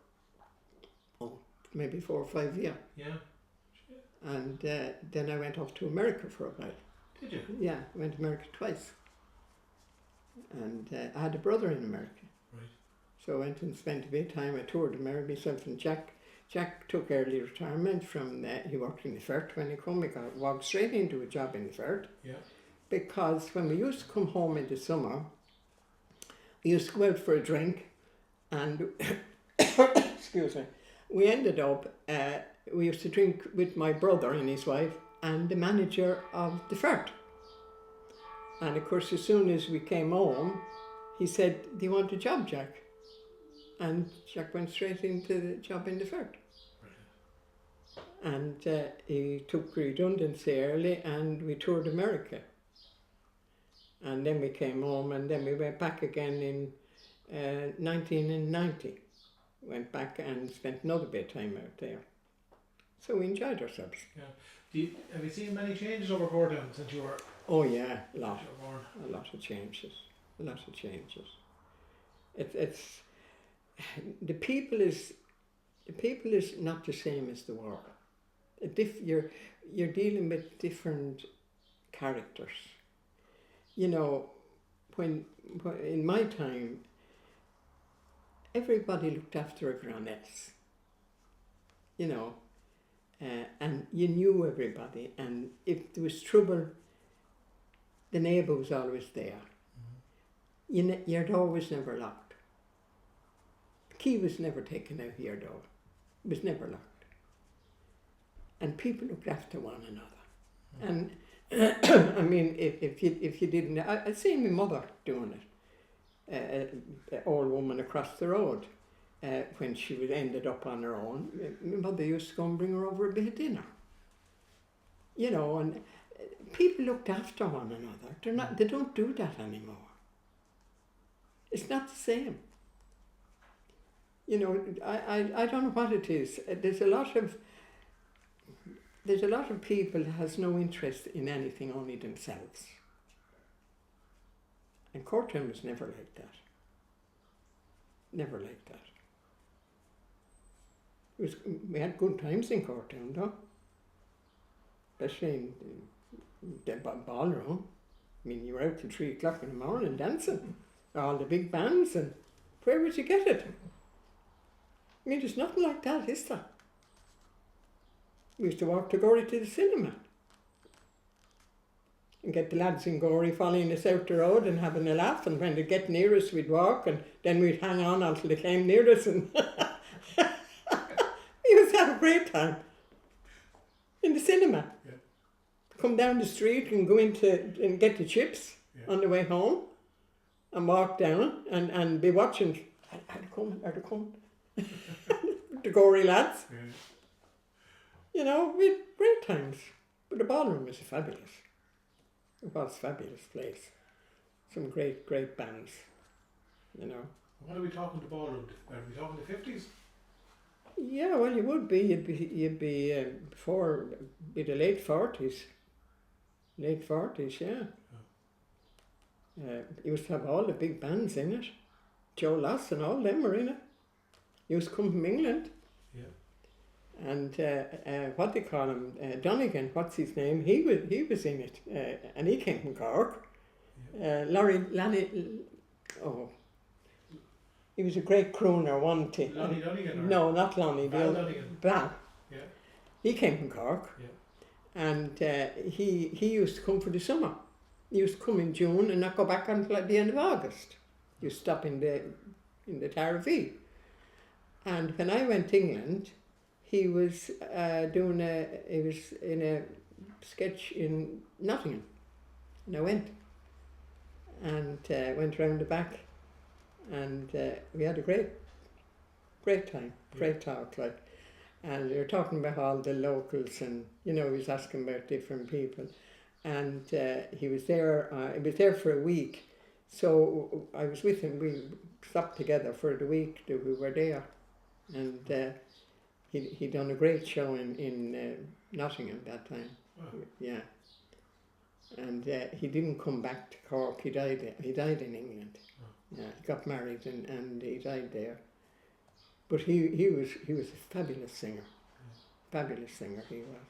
maybe 4 or 5 years. Yeah. And then I went off to America for a while. Did you? Yeah, I went to America twice. And I had a brother in America. Right. So I went and spent a bit of time. I toured America, myself and Jack. Jack took early retirement from, he worked in the Fert when he come. He walked straight into a job in the Fert. Yeah. Because when we used to come home in the summer, we used to go out for a drink and, excuse me, we ended up, we used to drink with my brother and his wife and the manager of the Fert. And of course, as soon as we came home, he said, "Do you want a job, Jack?" And Jack went straight into the job in the Fert. And he took redundancy early and we toured America. And then we came home and then we went back again in 1990. Went back and spent another bit of time out there. So we enjoyed ourselves. Yeah. Have you seen many changes over Courtown since you were? Oh yeah, a lot. You were born? A lot of changes. A lot of changes. It's the people is not the same as they were. You're dealing with different characters. You know, when in my time, everybody looked after everyone else. You know, and you knew everybody, and if there was trouble, the neighbour was always there. Mm-hmm. Your door was never locked. The key was never taken out of your door. It was never locked. And people looked after one another. Mm-hmm. And I mean, if you didn't, I seen my mother doing it. An old woman across the road, when she ended up on her own, my mother used to go and bring her over a bit of dinner. You know, and people looked after one another. They don't do that anymore. It's not the same. You know, I don't know what it is. There's a lot of people that has no interest in anything, only themselves. And Courtown was never like that. Never like that. We had good times in Courtown, though. Especially in the ballroom. I mean, you were out till 3 o'clock in the morning dancing. All the big bands, and where would you get it? I mean, there's nothing like that, is there? We used to walk to Gorey to the cinema. And get the lads in Gorey following us out the road and having a laugh, and when they get near us we'd walk, and then we'd hang on until they came near us, and we used to have a great time in the cinema. Yeah. Come down the street and go and get the chips on the way home and walk down and be watching. Are they coming? The Gorey lads. Yeah. You know, we had great times. But the ballroom was fabulous. It was a fabulous place. Some great bands, you know. What are we talking to ballroom? Are we talking the 50s? Yeah, well, you would be. You'd be before, be the late 40s. Late 40s, yeah. You used to have all the big bands in it. Joe Loss and all them were in it. Used to come from England. Yeah. And what they call him, Donegan, what's his name? He was in it, and he came from Cork. Yeah. He was a great crooner, wasn't he? Lonnie Donegan? No, not Lonnie. Val Donegan. Val. Yeah. He came from Cork. Yeah. And he used to come for the summer. He used to come in June and not go back until at the end of August. He used to stop in the Tariffee. And when I went to England, he was in a sketch in Nottingham. And I went round the back, and we had a great time, great talk, like. And we were talking about all the locals, and he was asking about different people. And he was there. I was there for a week, so I was with him. We stopped together for the week that we were there, and he done a great show in Nottingham that time. Wow. Yeah. And he didn't come back to Cork. He died in England. Oh. Yeah, he got married and he died there. But he was a fabulous singer. Fabulous singer he was.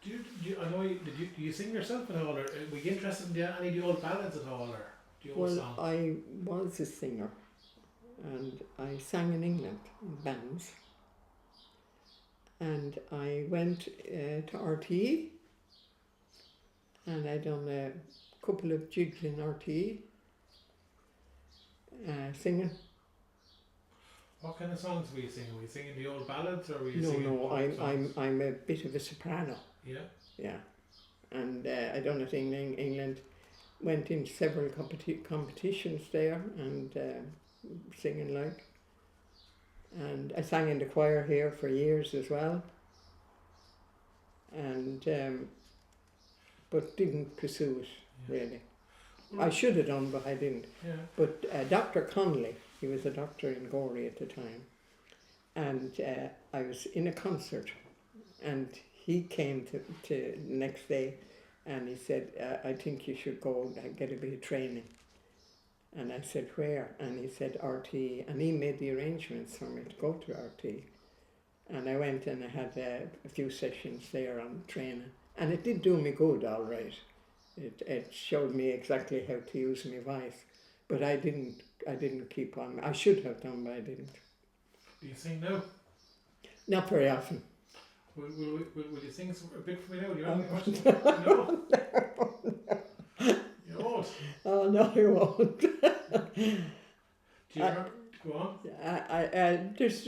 Do you sing yourself at all, or were you interested in any of the old ballads at all, or do you always song? I was a singer, and I sang in England in bands. And I went to RTE, and I done a couple of gigs in RTE, singing. What kind of songs were you singing? Were you singing the old ballads, or were you singing? No, I'm a bit of a soprano. Yeah. Yeah, and I done it in England. Went in several competitions there and singing like. And I sang in the choir here for years as well. And but didn't pursue it really. I should have done, but I didn't. Yeah. But Dr. Connolly, he was a doctor in Gorey at the time, and I was in a concert, and he came to the next day, and he said, I think you should go and get a bit of training. And I said, where? And he said, RT, and he made the arrangements for me to go to RT. And I went and I had a few sessions there on training, and it did do me good, all right. It showed me exactly how to use my voice, but I didn't keep on. I should have done, but I didn't. Do you sing now? Not very often. Will you sing a bit for me now? Do you You won't. Oh no, I won't. Do you ever go on? There's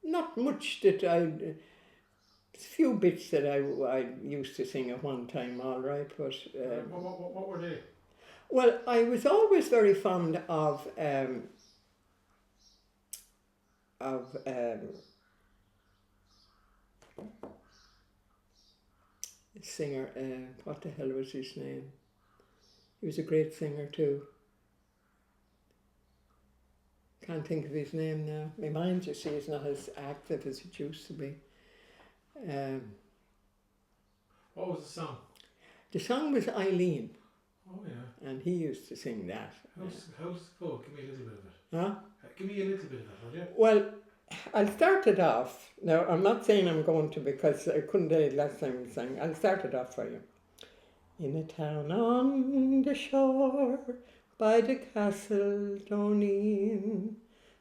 not much that there's a few bits that I used to sing at one time, all right, but what were they? Well, I was always very fond of singer. What the hell was his name? He was a great singer too. Can't think of his name now. My mind, you see, is not as active as it used to be. What was the song? The song was Eileen. Oh yeah. And he used to sing that. How's it go? Give me a little bit of it. Huh? Give me a little bit of it, will you? Well, I'll start it off. Now, I'm not saying I'm going to, because I couldn't do it last time we sang. I'll start it off for you. In a town on the shore, by the castle Doneen,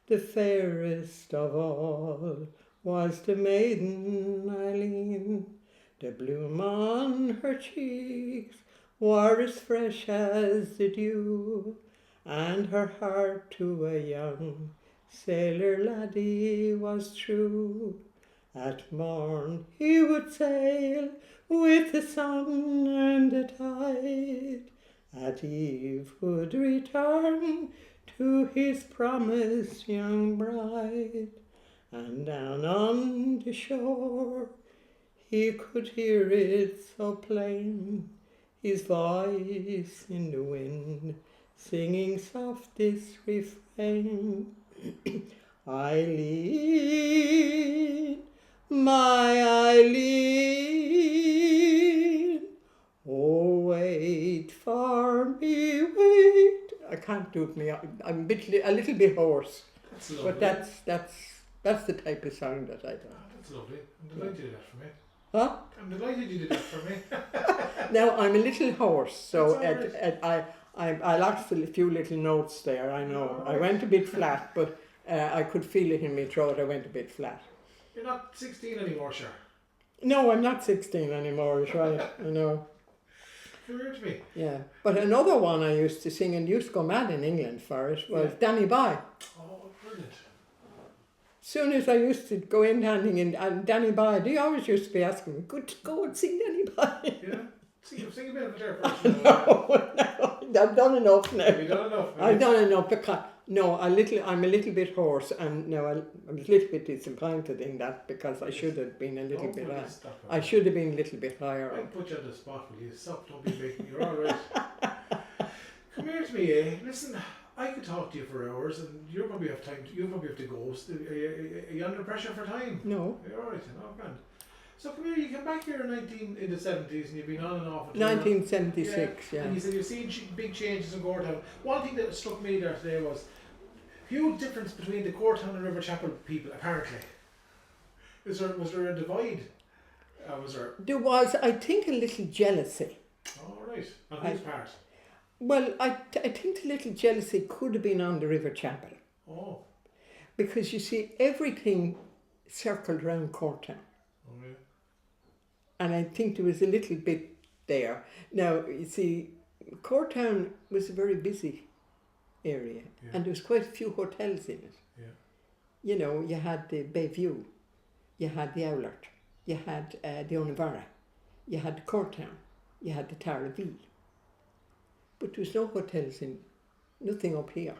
the fairest of all was the maiden Eileen. The bloom on her cheeks were as fresh as the dew, and her heart to a young sailor laddie was true. At morn he would sail with the sun and the tide, at eve would return to his promised young bride. And down on the shore he could hear it so plain, his voice in the wind, singing soft this refrain. Eileen, my Eileen, oh wait for me, wait. I can't do it. I'm a little bit hoarse, That's lovely. but that's the type of song that I do. That's lovely. I'm delighted you did that for me. Huh? I'm delighted you did that for me. Now I'm a little hoarse, so That's I lost a few little notes there. I know I went a bit flat, but I could feel it in my throat. I went a bit flat. You're not 16 anymore, sure. No, I'm not 16 anymore, it's right, I know. Come here to me. Yeah, but another one I used to sing and used to go mad in England for it was Danny Boy. Oh, brilliant. Soon as I used to go in handing in, and Danny Boy, they always used to be asking me, good to go and sing Danny Boy. Yeah. Sing a bit of it there first. No, I've done enough now. Have you done enough? I've done enough because I'm a little bit hoarse, and no, I was a little bit disappointed in that because I should have been a little bit higher. I should have been a little bit higher. I put you on the spot, will you? Stop, don't be making. You're all right. Come here to me, eh? Listen, I could talk to you for hours, and you probably have time. You probably have to go. Are you under pressure for time? No. You're all right, no grand. So come here, you came back here in the 70s and you've been on and off. 1976, yeah. And you said you've seen big changes in Courtown. One thing that struck me there today was huge difference between the Courtown and Riverchapel people, apparently. Was there a divide? There was, I think, a little jealousy. Oh, right. On whose part? Well, I think the little jealousy could have been on the Riverchapel. Oh. Because you see, everything circled around Courtown. Oh, yeah. And I think there was a little bit there. Now, you see, Courtown was a very busy area, and there was quite a few hotels in it. Yeah. You know, you had the Bayview, you had the Owlert, you had the Onavara, you had the Courtown, you had the Taraville. But there was no hotels nothing up here.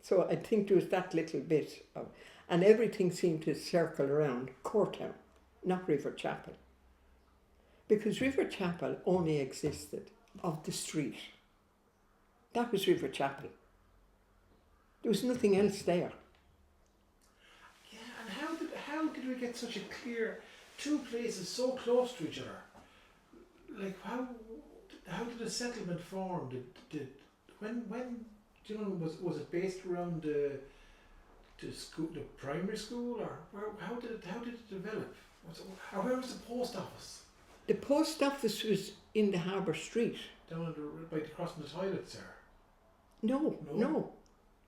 So I think there was that little bit of, and everything seemed to circle around Courtown, not Riverchapel. Because Riverchapel only existed of the street. That was Riverchapel. There was nothing else there. Yeah, and how did we get such a clear two places so close to each other? Like how did the settlement form? When do you know, was it based around the school, the primary school, or how did it develop? Where was the post office? The post office was in the Harbour Street. Down by crossing the toilets there. No.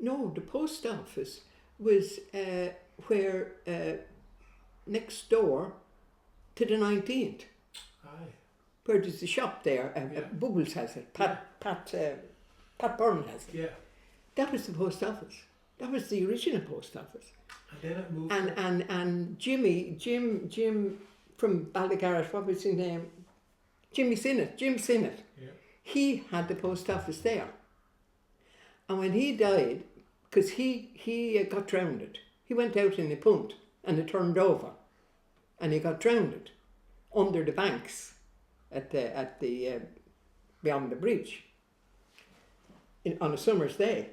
The post office was where next door to the 19th. Aye. Where there's a shop there. Bubbles has it. Pat Byrne has it. Yeah. That was the post office. That was the original post office. And then it moved. And Jim from Ballygarrett, what was his name? Jim Sinnott. Yeah. He had the post office there. And when he died, because he got drowned, he went out in a punt and it turned over, and he got drowned under the banks at the beyond the bridge on a summer's day.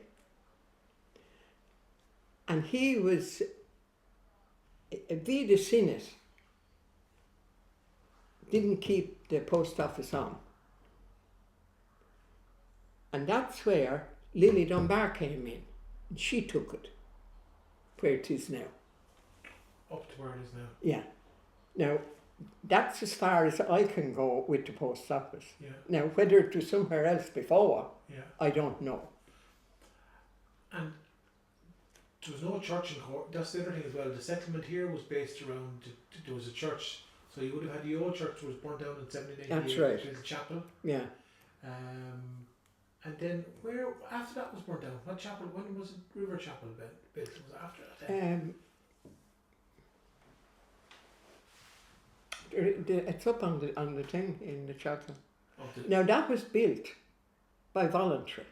And he was Vida Sinnott didn't keep the post office on. And that's where Lily Dunbar came in. And she took it where it is now. Up to where it is now. Yeah. Now, that's as far as I can go with the post office. Yeah. Now, whether it was somewhere else before, Yeah. I don't know. And there was no church in Cork. That's the other thing as well. The settlement here was based around, there was a church. So you would have had the old church was burnt down in 1788. That's right. There's a chapel. Yeah. And then where after that was burnt down? What chapel? When was it Riverchapel built? Was it after that? Then? It's up on the thing in the chapel. Now that was built by voluntary.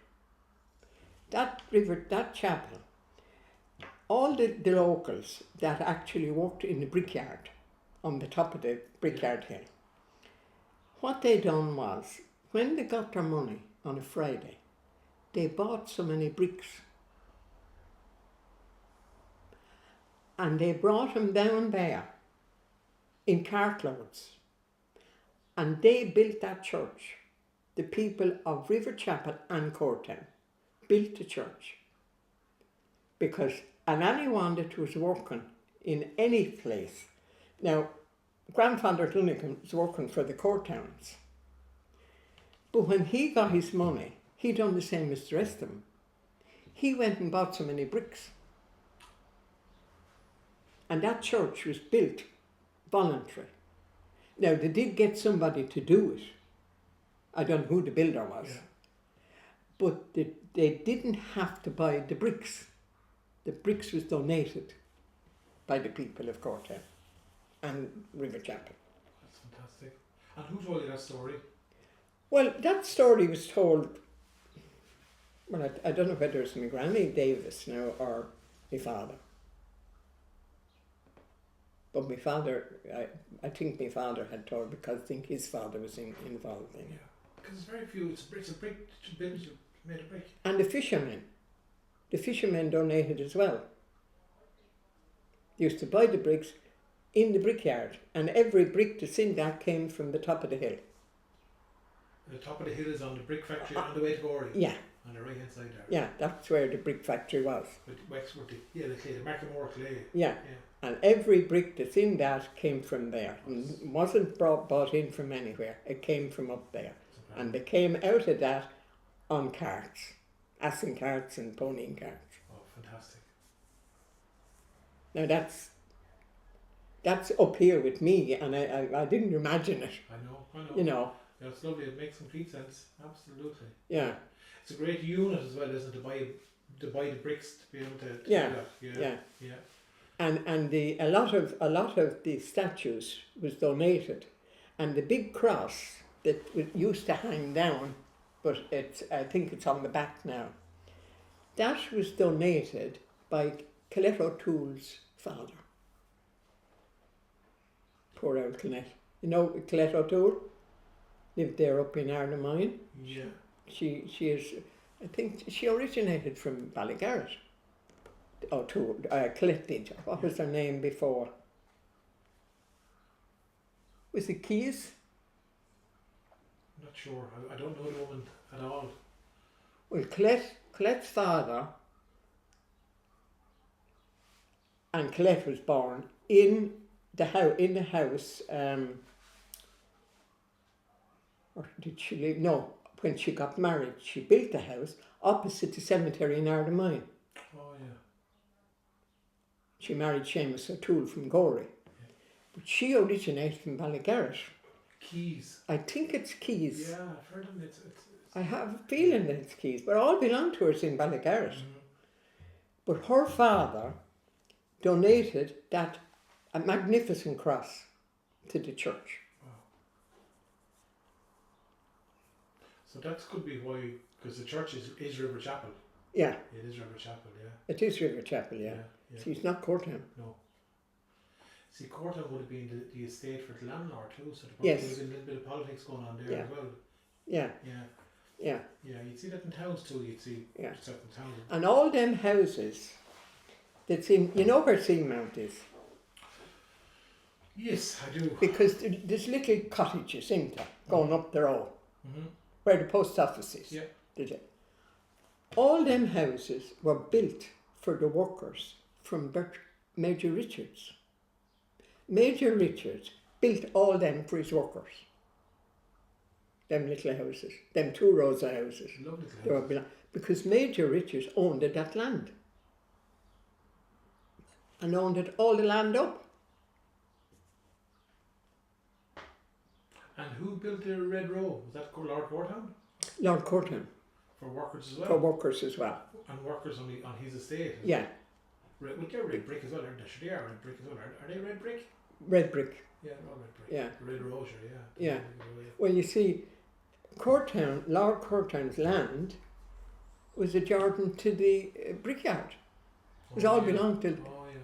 That chapel, all the locals that actually worked in the brickyard, on the top of the brickyard hill, what they done was, when they got their money on a Friday, they bought so many bricks and they brought them down there in cartloads, and they built that church. The people of Riverchapel and Courtown built the church and anyone that was working in any place. Now, Grandfather Dunnigan was working for the Courtowns, but when he got his money, he done the same as the rest of them. He went and bought so many bricks, and that church was built voluntary. Now, they did get somebody to do it. I don't know who the builder was. Yeah. But they didn't have to buy the bricks. The bricks was donated by the people of Courtown and Riverchapel. That's fantastic. And who told you that story? Well, that story was told, well, I don't know whether it's my granny Davis now or my father. But my father, I think my father had told, because I think his father was involved in it. Yeah. Because it's very few, it's a brick, buildings are made of brick. And the fishermen donated as well. They used to buy the bricks in the brickyard, and every brick that's in that came from the top of the hill. The top of the hill is on the brick factory on the way to Gorey. Yeah. On the right hand side there. Yeah, that's where the brick factory was. With Wexford, the clay, the Markham clay. Yeah. And every brick that's in that came from there. And wasn't bought in from anywhere. It came from up there. And they came out of that on carts. Assen carts and ponying carts. Oh, fantastic. Now that's up here with me, and I didn't imagine it. I know. You know. Yeah, it's lovely, it makes complete sense. Absolutely. Yeah. It's a great unit as well, isn't it, to buy the bricks to be able to do Yeah. that. Yeah. And a lot of the statues was donated, and the big cross that used to hang down, but I think it's on the back now. That was donated by Colette O'Toole's father. Poor old Colette. You know Colette O'Toole? Lived there up in Arnamine. Yeah. She is, I think she originated from Ballygarrett. O'Toole, Colette did. What was her name before? Was it Keys? Not sure. I don't know the woman at all. Well, Colette's father, and Colette was born in the house. Or did she live? No, when she got married, she built a house opposite the cemetery in Arnamine. Oh yeah. She married Seamus O'Toole from Gorey, but she originated from Ballygarrett. Keys. I think it's Keys. Yeah, I've heard of it. I have a feeling that it's Keys, but all belong to us in Ballygarrett. Mm-hmm. But her father donated a magnificent cross to the church. Wow. So that could be why, because the church is Riverchapel. Yeah. It is Riverchapel, yeah. It is Riverchapel, yeah. See, it's not Courtown. No. See, Courtown would have been the estate for the landlord too, so there would have been a little bit of politics going on there as well. Yeah. Yeah. Yeah. Yeah, you'd see that in towns too, you'd see stuff in towns. And all them houses that's in, you know where Seamount is? Yes, I do. Because there's little cottages, isn't there, going up the road, where the post office is. Yeah. Did it? All them houses were built for the workers from Major Richards. Major Richards built all them for his workers. Them little houses, them 2 rows of houses. Lovely They were because Major Richards owned that land. And owned it all the land up. And who built the Red Row? Was that Lord Courtown? Lord Courtown. For workers as well? For workers as well. And workers on his estate? Yeah. Well, they're red brick as well, aren't they? They are red brick as well. Are they red brick? Red brick. Yeah, they're all red brick. Yeah. Red Row, sure, Yeah. Well, you see, Courtown, Lord Courtown's land was adjoining to the brickyard. It was all belonged to,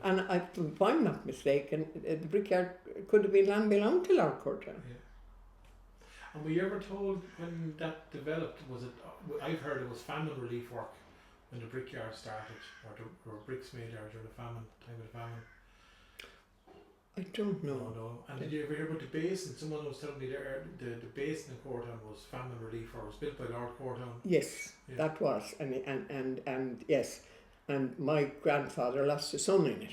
and if I'm not mistaken, the brickyard could have been land belonged to Lord Courtown. Yeah. And were you ever told when that developed, was it, I've heard it was famine relief work when the brickyard started, or bricks made there during the famine, time of the famine? I don't know. No. And did you ever hear about the basin? Someone was telling me there, the basin in Courtown was famine relief, or was built by Lord Courtown. Yes, that was, and yes, and my grandfather lost a son in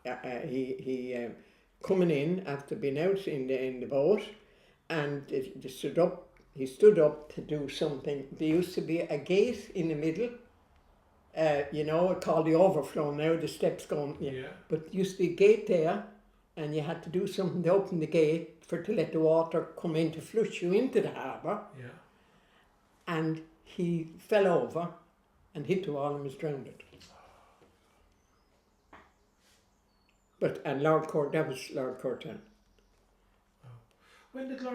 it. He coming in after being out in the boat, and he stood up to do something. There used to be a gate in the middle, called the overflow now, the steps going, but used to be a gate there, and you had to do something to open the gate to let the water come in to flush you into the harbour. Yeah. And he fell over and hit the wall and was drowned. And that was Lord Courtown. Oh. When did they all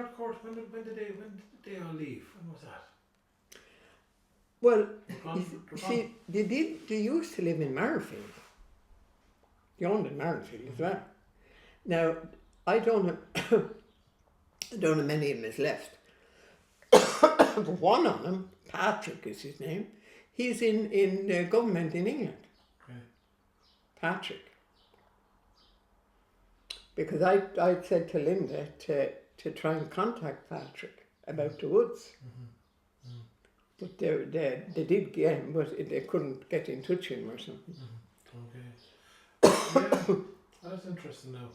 leave? When was that? Well, They're see, they used to live in Marrowfield. They owned in Marrowfield as well. Now, I don't know many of them is left. But one of them, Patrick is his name, he's in government in England. Okay. Patrick. Because I said to Linda to try and contact Patrick about the woods. Mm-hmm. Mm. But they did get him, but they couldn't get in touch with him or something. Mm-hmm. Okay. Yeah, that's interesting now.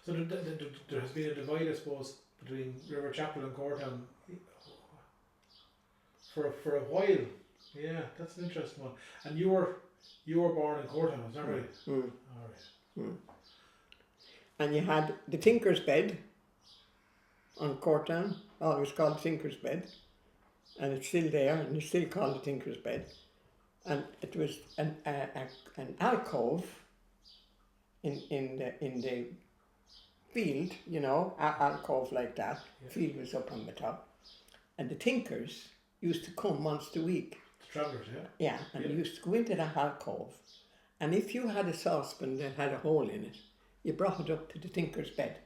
So there has been a divide, I suppose, between Riverchapel and Courtown for a while. Yeah, that's an interesting one. And you were born in Courtown, is that right? Mm. All right. Mm. And you had the Tinker's Bed on Courtown, always called Tinker's Bed, and it's still there, and it's still called the Tinker's Bed. And it was an alcove in the field, you know, alcove like that. Yeah. Field was up on the top, and the Tinkers used to come once a week. The travellers, yeah. Yeah, and you used to go into that alcove, and if you had a saucepan that had a hole in it, you brought it up to the Tinker's Bed,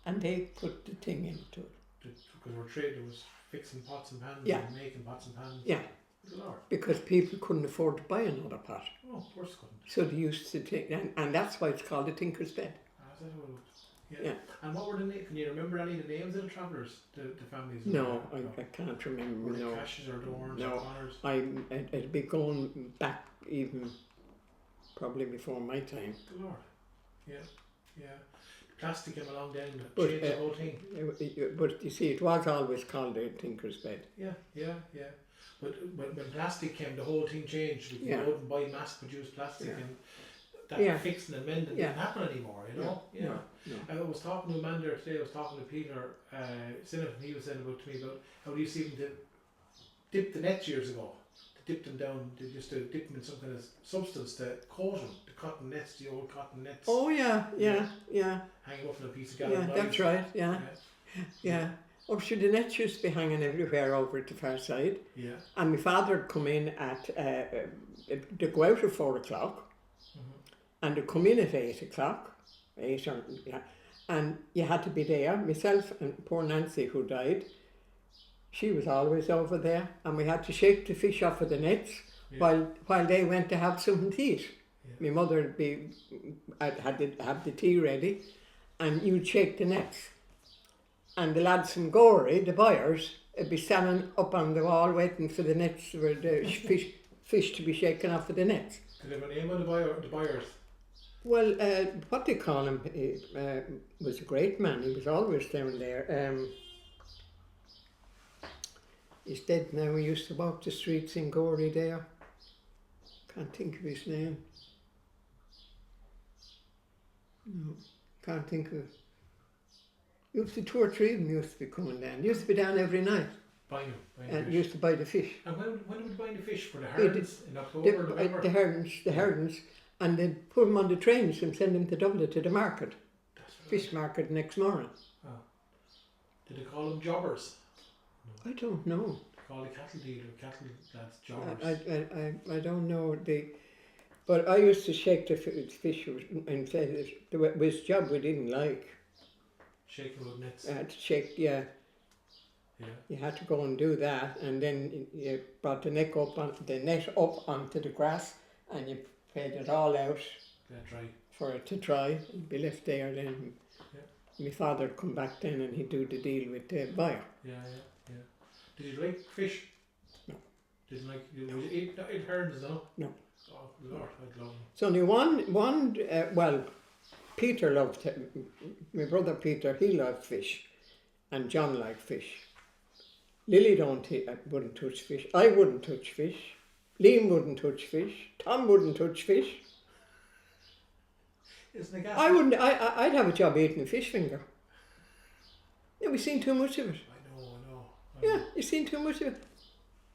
and they put the thing into it. Because there was fixing pots and pans and making pots and pans. Yeah. Good Lord. Because people couldn't afford to buy another pot. Oh, of course couldn't. So they used to take, and that's why it's called the Tinker's Bed. Is that what it was? Yeah. And what were the names? Can you remember any of the names of the travellers, the families? No, I can't remember. Were No. they Cashes or Dorns No. or Connors? It'd be going back even probably before my time. Good Lord. Yeah. Yeah. Plastic came along then and But, changed the whole thing. But you see, it was always called the Tinker's Bed. Yeah. But when plastic came, the whole thing changed. You wouldn't buy mass-produced plastic, and that fixing and mending didn't happen anymore. You know. No. I was talking to a man there today. I was talking to Peter Sinnott, and he was saying to me about how they used to even dip the nets years ago. To dip them down, they used to dip them in some kind of substance to coat them. The cotton nets, the old cotton nets. Oh yeah. Hang up on a piece of galvan. Yeah, that's right. Yeah. Oh, sure, the nets used to be hanging everywhere over at the far side. Yeah. And my father would come in at, they'd go out at 4 o'clock, and they'd come in at 8 o'clock, and you had to be there. Myself and poor Nancy, who died, she was always over there, and we had to shake the fish off of the nets while they went to have something to eat. Yeah. My mother had to have the tea ready, and you'd shake the nets. And the lads from Gorey, the buyers, would be standing up on the wall waiting for the nets, for the fish to be shaken off of the nets. Did they have a name on the buyers? Well, what they call him was a great man. He was always down there. He's dead now. He used to walk the streets in Gorey there. Can't think of his name. No, can't think of it. Used to 2 or 3 of them used to be coming down. Used to be down every night. Buying and fish. Used to buy the fish. And when would you buy the fish for the herdings in October or November? The herdings, and they'd put them on the trains and send them to Dublin to the market. Fish market next morning. Oh. Did they call them jobbers? No. I don't know. They call the cattle dealer, cattle lads jobbers. I don't know. But I used to shake the fish and say it was a job we didn't like. Shaking with nets. I had to shake, yeah. You had to go and do that, and then you brought the net up onto the grass, and you paid it all out for it to dry and be left there. Then my father would come back then, and he'd do the deal with the buyer. Yeah. Did you like fish? No. Didn't like? Did you eat herds? No. Oh Lord, I'd love them. So only one. Well, Peter loved it. My brother Peter, he loved fish, and John liked fish. Lily wouldn't touch fish. I wouldn't touch fish. Liam wouldn't touch fish. Tom wouldn't touch fish. Isn't it gas? I wouldn't. I'd have a job eating a fish finger. Yeah, we've seen too much of it. I know. Yeah, you've seen too much of it.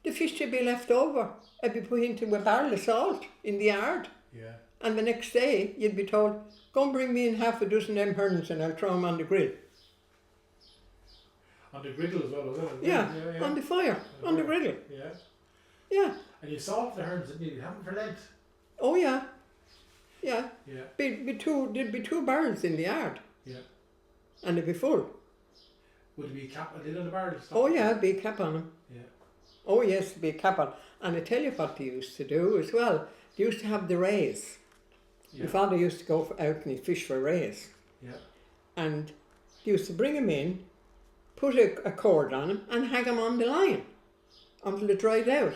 The fish should be left over. It'd be put into a barrel of salt in the yard. Yeah. And the next day, you'd be told, go and bring me in half a dozen of them herons and I'll throw them on the grill. On the griddle as well, was it? Yeah, on the fire, on the griddle. Yeah. Yeah. And you salt the herons, didn't you? You have them for Lent. Oh, yeah. Yeah. Yeah. There'd be two barrels in the yard. Yeah. And they'd be full. Would it be a cap a lid on the barrel? Oh, yeah, there'd be a cap on them. Yeah. Oh, yes, there'd be a cap on. And I tell you what they used to do as well. They used to have the rays. Yeah. My father used to go out and he'd fish for rays. Yeah. And they used to bring them in, put a cord on them and hang them on the line until it dried out.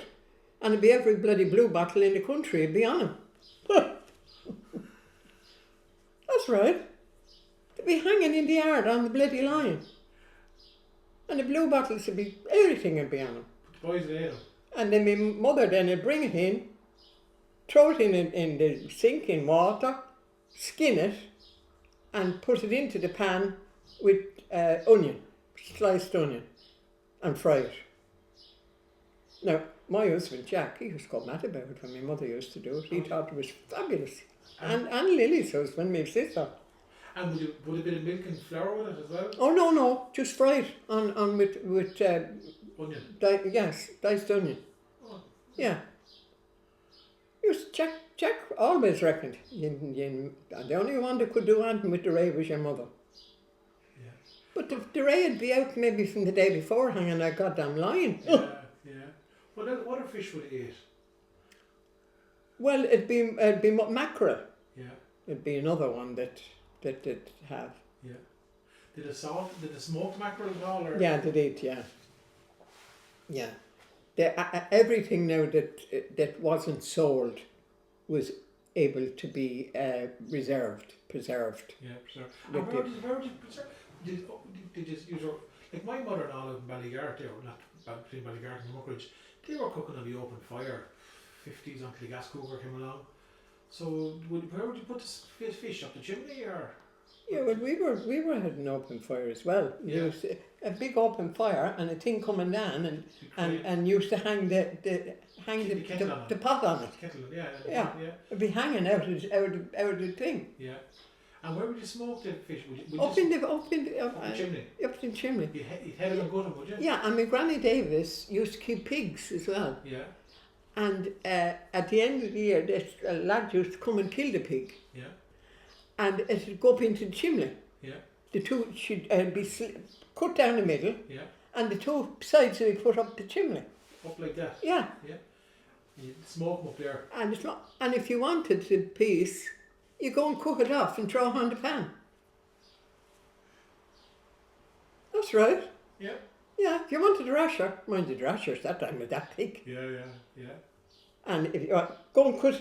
And it'd be every bloody blue bottle in the country would be on them. That's right. They'd be hanging in the yard on the bloody line. And the blue bottles would be, everything would be on them. The boys would eat them. And then my mother then would bring it in, throw it in the sink in water, skin it, and put it into the pan with onion, sliced onion, and fry it. Now, my husband Jack, he was got mad about it when my mother used to do it. He thought it was fabulous. And Lily's husband, my sister. And would a bit of milk and flour with it as well? Oh no, just fry it on with Onion? yes, diced onion. Oh. Yeah. Jack always reckoned the only one that could do anything with the ray was your mother. Yeah. But the ray would be out maybe from the day before hanging that goddamn line. Yeah. What other fish would it eat? Well, it'd be mackerel. Yeah. It'd be another one that they'd have. Yeah. Did it smoked mackerel at all? Or? Yeah, they'd eat, yeah. Yeah. Everything now that wasn't sold was able to be preserved. Yeah, preserved. And where did you preserve? Did you use like my mother-in-law in Ballygart, they were not between Ballygart and Muckridge, they were cooking on the open fire, 50s until the gas cooker came along. So where would you put the fish up the chimney or? Yeah, well, we were had an open fire as well. Yeah. There was a big open fire and a thing coming down and used to hang the pot on it. Kettle, yeah. Yeah. It'd be hanging out of the thing. Yeah. And where would you smoke the fish? Up in the chimney. Up in the chimney. You'd head them and gut them, would you? Yeah, and my Granny Davis used to keep pigs as well. Yeah. And at the end of the year, this lad used to come and kill the pig. Yeah. And it would go up into the chimney. Yeah. The two should be cut down the middle. Yeah. And the two sides would be put up the chimney. Up like that. Yeah. Yeah. You smoke them up there. And it's not. And if you wanted the piece, you go and cook it off and throw it on the pan. That's right. Yeah. Yeah. If you wanted a rasher, mind the rashers that time was that thick. Yeah. And if you go and cut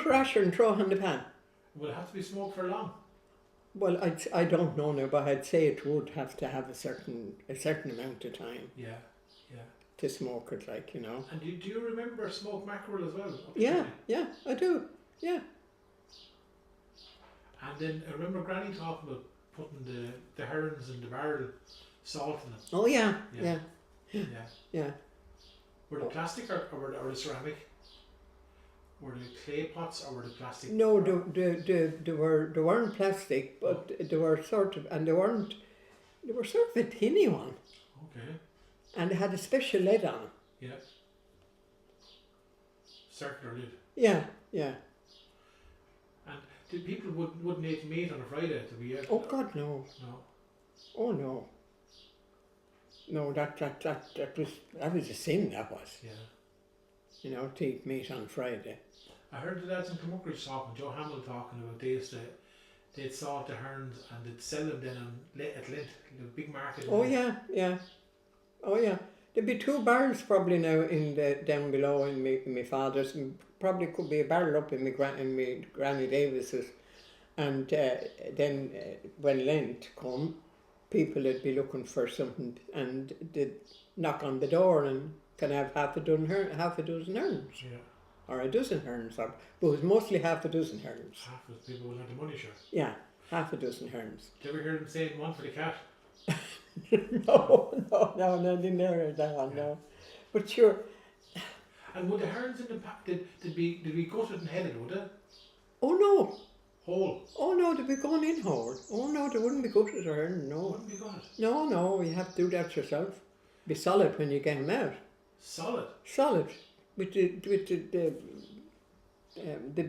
a rasher and throw it on the pan. Would it have to be smoked for long? Well, I don't know now, but I'd say it would have to have a certain amount of time. Yeah. To smoke it, like, you know. And do you remember smoked mackerel as well? Yeah, I do. Yeah. And then I remember Granny talking about putting the herons in the barrel, salt in it. Oh yeah. Were they plastic or were they ceramic? Were they clay pots or were they plastic? No, they weren't plastic, but they were sort of a thinny one. Okay. And they had a special lid on it. Yeah. Circular lid. Yeah. And did people wouldn't eat meat on a Friday to be? Oh God, no. No. Oh no. No, that was a sin. That was. Yeah. You know, to eat meat on Friday. I heard the lads in Muckridge talking, Joe Hamill talking about they'd salt the herons and they'd sell them then at Lent, the big market. Oh yeah. Oh yeah. There'd be 2 barrels probably now down below in my father's, and probably could be a barrel up in my Granny Davis's, and then when Lent come, people would be looking for something and they'd knock on the door and can have half a dozen herons. Yeah. or a dozen herons, but it was mostly half a dozen herons. Half of the people will have the money, sure. Yeah, half a dozen herons. Did you ever hear them saying one for the cat? No, I didn't hear that one, no. But sure. And would the herons in the pack, did we gutted and headed, would it? Oh no. Whole? Oh no, they'd be going in whole. Oh no, they wouldn't be gutted or herring, no. Wouldn't be gutted? No, you have to do that yourself. Be solid when you get them out. Solid? Solid. There'd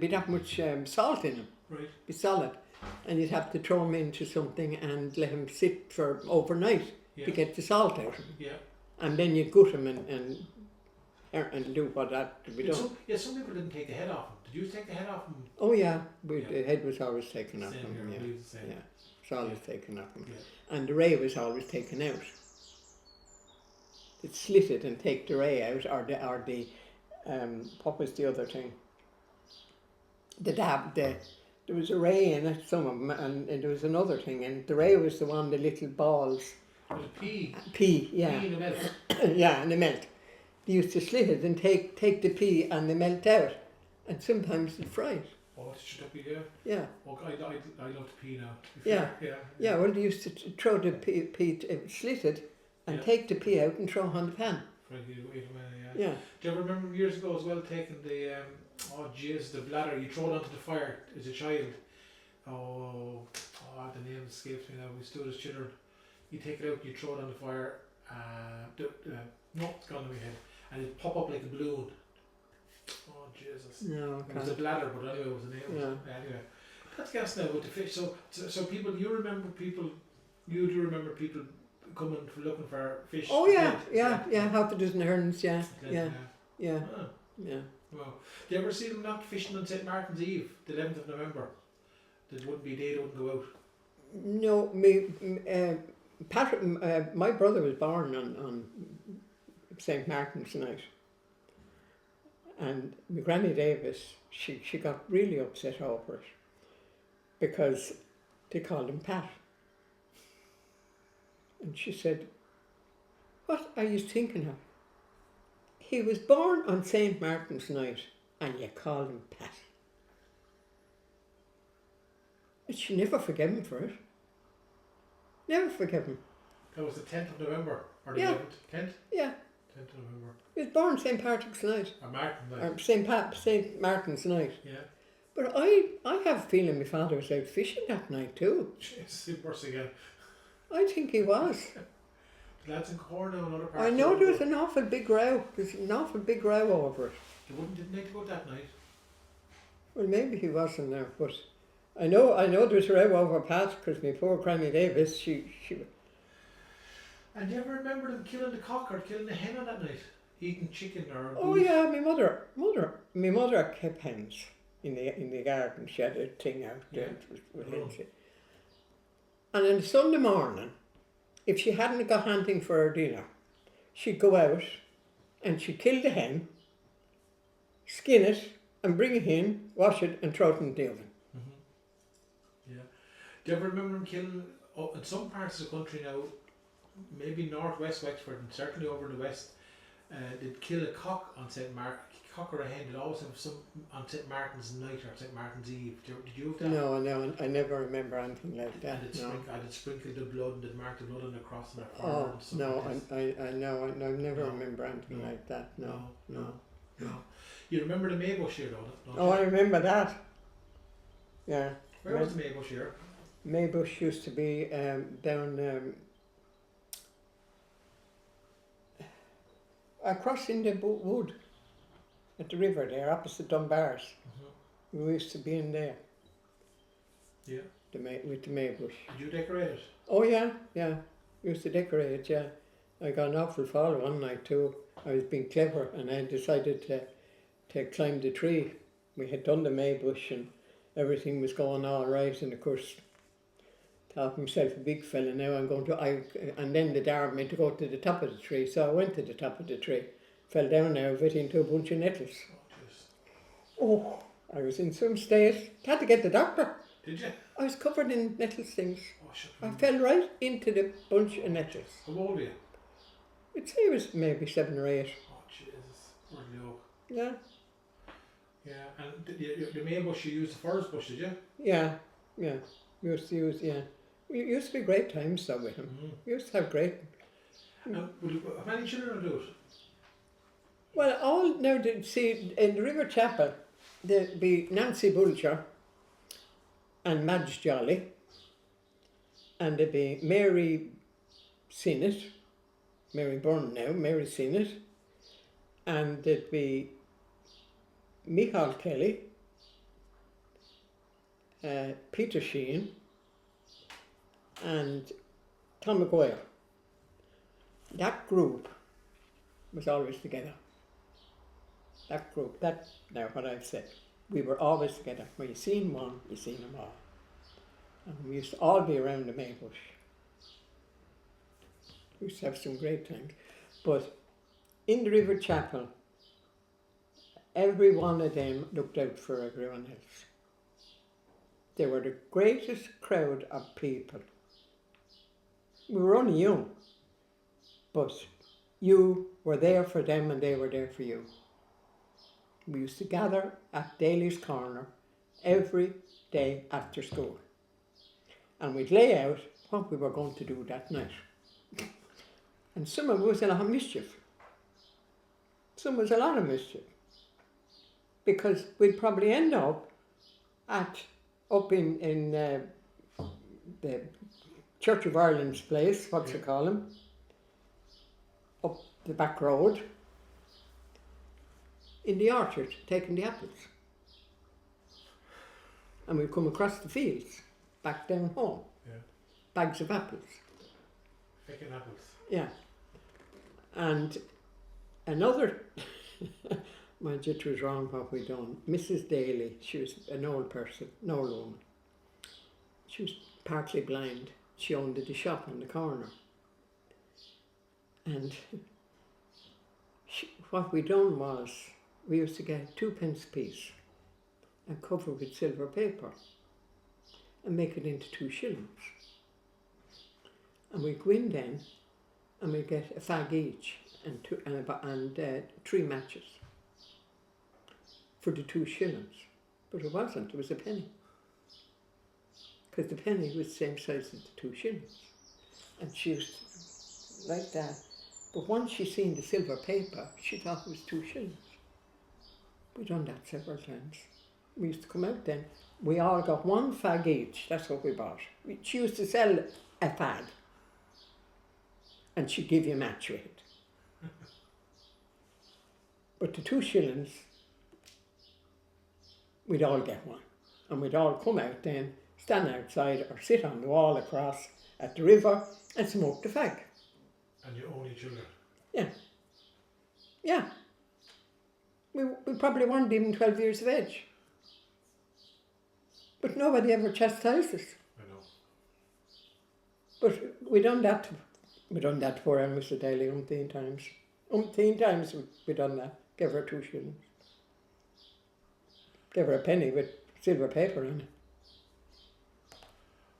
be that much salt in them. Right. Be solid. And you'd have to throw them into something and let them sit for overnight to get the salt out of them. Yeah. And then you gut them and do what that to be done. Some people didn't take the head off them. Did you take the head off them? Oh yeah, the head was always taken off Same them. here, Yeah, it's always taken off them. Yeah. And the ray was always taken out. They'd slit it and take the ray out, or the what was the other thing? There was a ray in it, some of them, and there was another thing, and the ray was the one, the little balls. It was a pea. Pea, yeah. Pea in the melt. Yeah, and they melt. They used to slit it and take the pea and they melt out, and sometimes they'd fry it. Oh, it should be there. Yeah. Oh, I love the pea now. Yeah. Yeah. Yeah, well, they used to throw the pea slit it and take the pea out and throw it on the pan. Yeah. Do you ever remember years ago as well taking the the bladder you throw it onto the fire as a child? The name escapes me now. We stood as children. You take it out, you throw it on the fire. No, it's gone to my head, and it pop up like a balloon. Oh Jesus! No, it was a bladder, but anyway, it was a name. Yeah. Anyway, that's gas now with the fish. So people, you do remember people coming for looking for fish. Oh yeah, half a dozen herons, yeah. Wow. Do you ever see them not fishing on St. Martin's Eve, the 11th of November? That wouldn't be day, they wouldn't go out. No, Patrick, my brother was born on St. Martin's night, and my Granny Davis, she got really upset over it because they called him Pat. And she said, "What are you thinking of? He was born on St. Martin's night and you call him Pat." And she never forgave him for it. Never forgave him. That was the 10th of November, or the 11th? 10th? Yeah. 10th of November. He was born St. Patrick's night. Or Martin night. Or St. Martin's night. Yeah. But I have a feeling my father was out fishing that night too. Jeez, worse again. I think he was. Lads in Courtown and other parts. I know there was an awful big row. There's an awful big row over it. Didn't they go that night? Well, maybe he wasn't there, but I know there was a row over Pat because my poor Granny Davis, she. And do you ever remember them killing the cock or killing the hen on that night? Eating chicken or Oh goose? yeah, my mother kept hens in the garden. She had a thing out there with hens. And on Sunday morning, if she hadn't got hunting for her dinner, she'd go out and she'd kill the hen, skin it and bring it in, wash it and throw it in the oven. Mm-hmm. Yeah. Do you ever remember them killing, in some parts of the country now, maybe northwest Wexford and certainly over in the west, they'd kill a cock on St. Martin, cock or a hen, they'd always have some on St. Martin's night or St. Martin's Eve. Did you have that? No, I never remember anything like that. And they'd sprinkle the blood and they'd mark the blood on the cross and their farm. and stuff No, like I never remember anything like that. No. You remember the Maybush here though, don't Oh, you? I remember that. Yeah. Where was the Maybush here? Maybush used to be down across in the wood at the river there, opposite Dunbar's. Mm-hmm. We used to be in there. Yeah. With the Maybush. Did you decorate it? Oh yeah. We used to decorate it, yeah. I got an awful fall one night too. I was being clever and I decided to climb the tree. We had done the Maybush and everything was going all right, and of course thought myself a big fella now and then the dad made to go to the top of the tree, so I went to the top of the tree, fell down there of it into a bunch of nettles. Oh, I was in some state. Had to get the doctor. Did you? I was covered in nettle stings. Oh, shit. I fell right into the bunch of nettles. How old were you? I'd say it was maybe 7 or 8. Oh Jesus, poor Leo. Yeah. Yeah, and the main bush you used the forest bush, did you? Yeah. We used to use, yeah. We used to be great times though with him. Mm-hmm. We used to have great. How many children do it? Well, all now, see, in Riverchapel, there'd be Nancy Bulger and Madge Jolly, and there'd be Mary Sinnott, Mary Byrne now, Mary Sinnott, and there'd be Michal Kelly, Peter Sheehan, and Tom McGuire. That group was always together. That group, that's now what I've said. We were always together. When you seen one, you seen them all. And we used to all be around the Maybush. We used to have some great times. But in the Riverchapel, every one of them looked out for everyone else. They were the greatest crowd of people. We were only young, but you were there for them and they were there for you. We used to gather at Daly's Corner every day after school. And we'd lay out what we were going to do that night. And some of it was a lot of mischief. Some was a lot of mischief. Because we'd probably end up up in the Church of Ireland's place, what's it call him? Up the back road. In the orchard, taking the apples. And we'd come across the fields, back down home. Yeah. Bags of apples. Picking apples. Yeah. And another, mind you, it was wrong what we done. Mrs. Daly, she was an old person, an old woman. She was partly blind. She owned the shop on the corner. And what we done was, we used to get 2p a piece and cover with silver paper and make it into 2 shillings. And we'd go in then and we'd get a fag each and 3 matches for the 2 shillings. But it wasn't, it was a penny. Because the penny was the same size as the 2 shillings. And she used to, like that. But once she seen the silver paper, she thought it was 2 shillings. We done that several times. We used to come out then. We all got 1 fag each. That's what we bought. She used to sell a fag, and she'd give you a match with it. But the 2 shillings, we'd all get 1, and we'd all come out then, stand outside or sit on the wall across at the river and smoke the fag. And your only children? Yeah. Yeah. We probably weren't even 12 years of age. But nobody ever chastised us. I know. But we done that for our Mr. Daly umpteen times. Umpteen times we done that. Gave her 2 shillings. Gave her a penny with silver paper in it.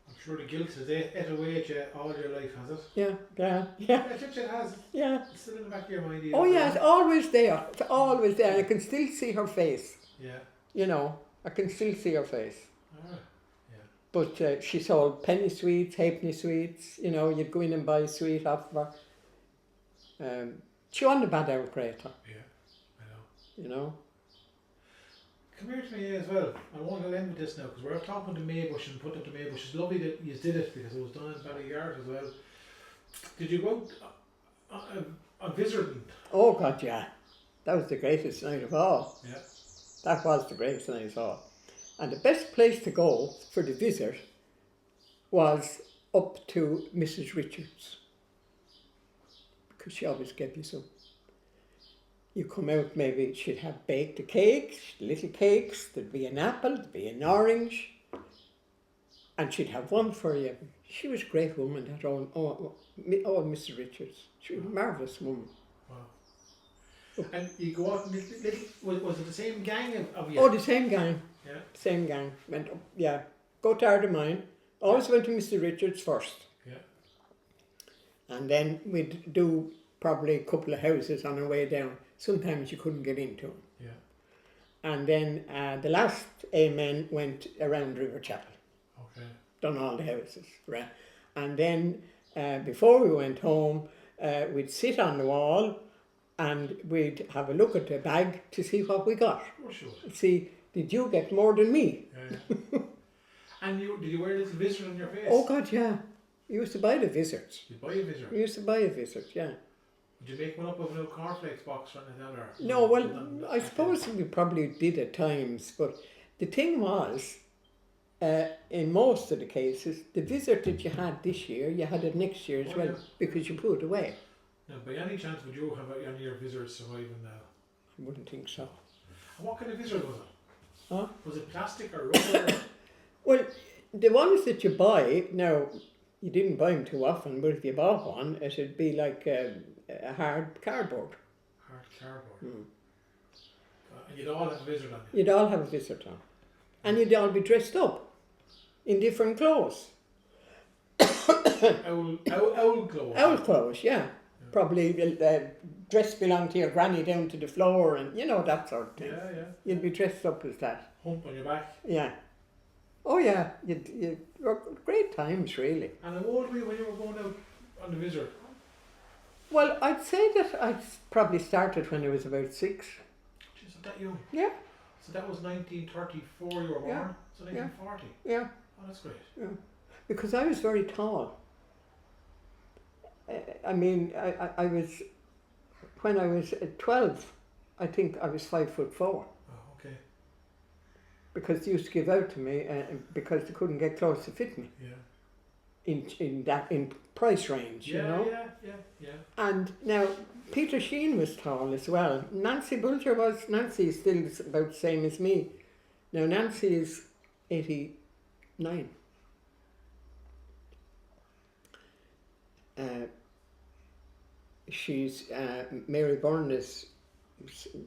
I'm sure the guilt has ate away at you all your life, has it? Yeah. I think it has. Yeah. It's still in the back of your mind. Oh yeah, it's always there. It's always there. And I can still see her face. Yeah. You know, I can still see her face. Ah, yeah. But she sold penny sweets, halfpenny sweets. You know, you'd go in and buy a sweet off of her. She wasn't a bad outcreator. Yeah, I know. You know. Come here to me as well. I want to end with this now because we're talking to Maybush and put up to Maybush. It's lovely that you did it because it was done in Ballyyard as well. Did you go on visiting? Oh God, yeah. That was the greatest night of all. Yeah. That was the greatest night of all. And the best place to go for the visit was up to Mrs. Richards. Because she always gave you some. You come out, maybe she'd have baked the cakes, little cakes, there'd be an apple, there'd be an orange, and she'd have one for you. She was a great woman, that old Mrs. Richards. She was a marvellous woman. Wow. And you go out, was it the same gang of you? Oh, the same gang. Yeah. Same gang. Went up, yeah. Go to Ardemine. Always went to Mr. Richards first. Yeah. And then we'd do probably a couple of houses on our way down. Sometimes you couldn't get into them. Yeah. And then the last Amen went around Riverchapel. Okay. Done all the houses. Right. And then before we went home, we'd sit on the wall and we'd have a look at the bag to see what we got. Oh, sure. See, did you get more than me? Yeah. And did you wear a little visitor on your face? Oh God, yeah. You used to buy the visits. You buy a visitor? You used to buy a visit, yeah. Would you make one up of a little cornflakes box or anything like that? No, well, I suppose we probably did at times, but the thing was, in most of the cases, the visit that you had this year, you had it next year as well, because you put it away. Now, by any chance, would you have any of your visitors surviving now? I wouldn't think so. And what kind of visitor was it? Huh? Was it plastic or rubber? Well, the ones that you buy, now, you didn't buy them too often, but if you bought one, it'd be like a hard cardboard. Hard cardboard. And you'd all have a visitor on you? You'd all have a visitor on. And you'd all be dressed up in different clothes. Owl clothes? Owl clothes, yeah. Probably dress belonged to your granny down to the floor and, you know, that sort of thing. Yeah, yeah. You'd be dressed up as that. Hump on your back? Yeah. Oh, yeah. You'd great times, really. And how old were you when you were going out on the visitor? Well, I'd say that I probably started when I was about 6. Jeez, so that young? Yeah. So that was 1934 you were born? Yeah. So 1940? Yeah. Oh, that's great. Yeah. Because I was very tall. I mean, I was, when I was 12, I think I was 5'4". Oh, okay. Because they used to give out to me because they couldn't get clothes to fit me. Yeah. In price range, you know. Yeah. And now Peter Sheen was tall as well. Nancy Bulger was. Nancy is still about the same as me. Now Nancy is 89. She's Mary Byrne is,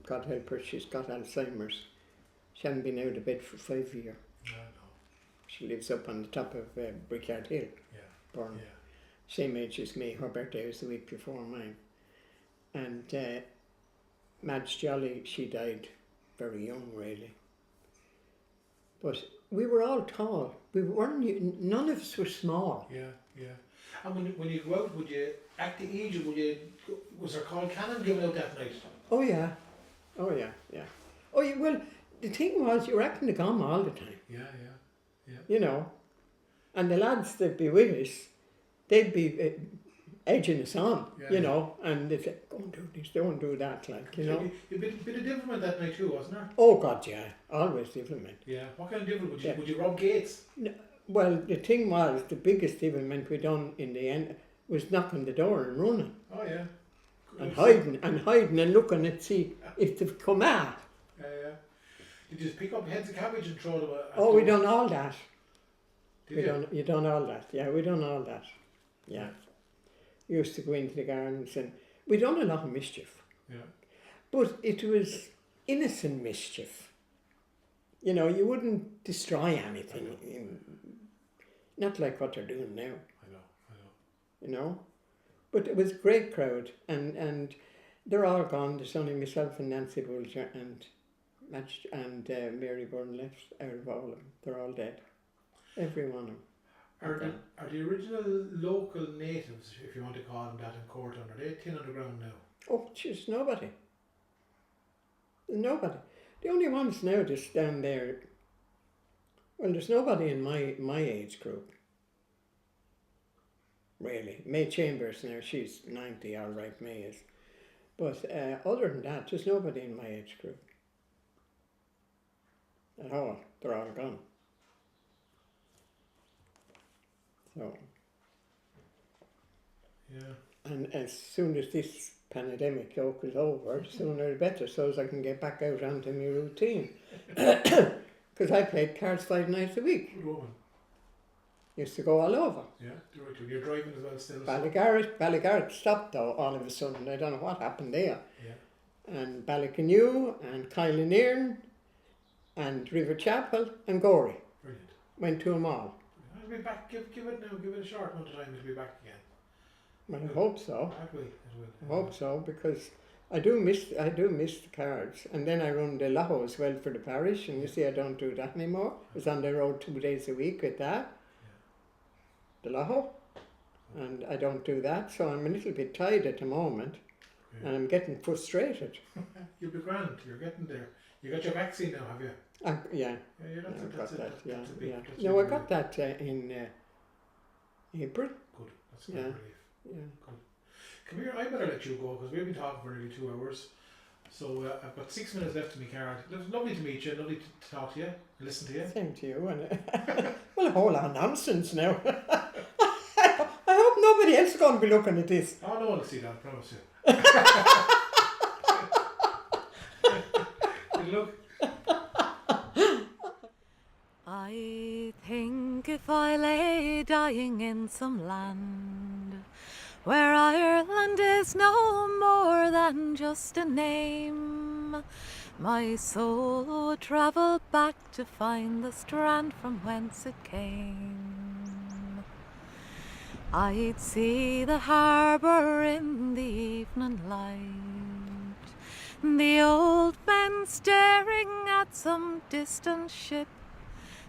God help her, she's got Alzheimer's. She hasn't been out of bed for 5 years. No. She lives up on the top of Brickyard Hill. Yeah. Byrne. Yeah. Same age as me. Her birthday was the week before mine. And Madge Jolly, she died very young, really. But we were all tall. We weren't. None of us were small. Yeah. And when you go out, would you act the age, or was there called cannon given out that night? Oh yeah. Oh yeah. Well, the thing was, you were acting the gum all the time. Yeah. You know, and the lads that'd be with us, they'd be edging us on, you know, and they'd say, "Go and do this, don't do that," like, you know. A bit of devilment that night too, wasn't there? Oh God, yeah, always devilment. Yeah. What kind of devilment? Would you rob gates? No, well, the thing was, the biggest devilment we done in the end was knocking the door and running. Oh yeah. And hiding and looking and see if they've come out. Yeah. Did you just pick up heads of cabbage and throw them? Oh, we done all that. You done all that. Yeah, we done all that. Yeah. We used to go into the gardens and we done a lot of mischief. Yeah. But it was innocent mischief. You know, you wouldn't destroy anything. Not like what they're doing now. I know. You know? But it was a great crowd and they're all gone. There's only myself and Nancy Bulger and Madge and Mary Byrne left out of all of them. They're all dead. Every one of them. Are the original local natives, if you want to call them that, in Courtown, are they thin underground now? Oh, jeez, nobody. Nobody. The only ones now just down there, well, there's nobody in my age group. Really. May Chambers now, she's 90, all right, May is. But other than that, there's nobody in my age group. At all. They're all gone. So. Yeah. And as soon as this pandemic joke is over, sooner the better, so as I can get back out onto my routine. Because I played cards 5 nights a week. Good woman. Used to go all over. Yeah, you're driving as well still. Ballygarrett stopped though all of a sudden. I don't know what happened there. Yeah. And Ballycanoe and Kylenairn and Riverchapel and Gorey. Brilliant. Went to them all. I'll be back. Give it a short amount of time to be back again. Well, I hope so. It will. I hope so, because I do miss the cards, and then I run the Laho as well for the parish, and you see I don't do that anymore. I was on the road 2 days a week with that, the Laho, and I don't do that, so I'm a little bit tired at the moment, and I'm getting frustrated. You'll be grand. You're getting there. You got your vaccine now, have you? Yeah. Yeah, that's that. a big. That's No, a I got that in April. Good. That's a good relief. Yeah. Good. Come here. I better let you go because we've been talking for nearly 2 hours. So I've got 6 minutes left in my card. It was lovely to meet you. Lovely to talk to you and listen to you. Same to you. And well, a whole lot of nonsense now. I hope nobody else is going to be looking at this. Oh, no one will see that. I promise you. Look. I think if I lay dying in some land where Ireland is no more than just a name, my soul would travel back to find the strand from whence it came. I'd see the harbour in the evening light, the old men staring at some distant ship,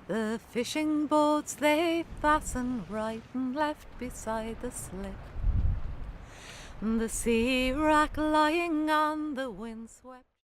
the fishing boats they fasten right and left beside the slip, the sea wrack lying on the windswept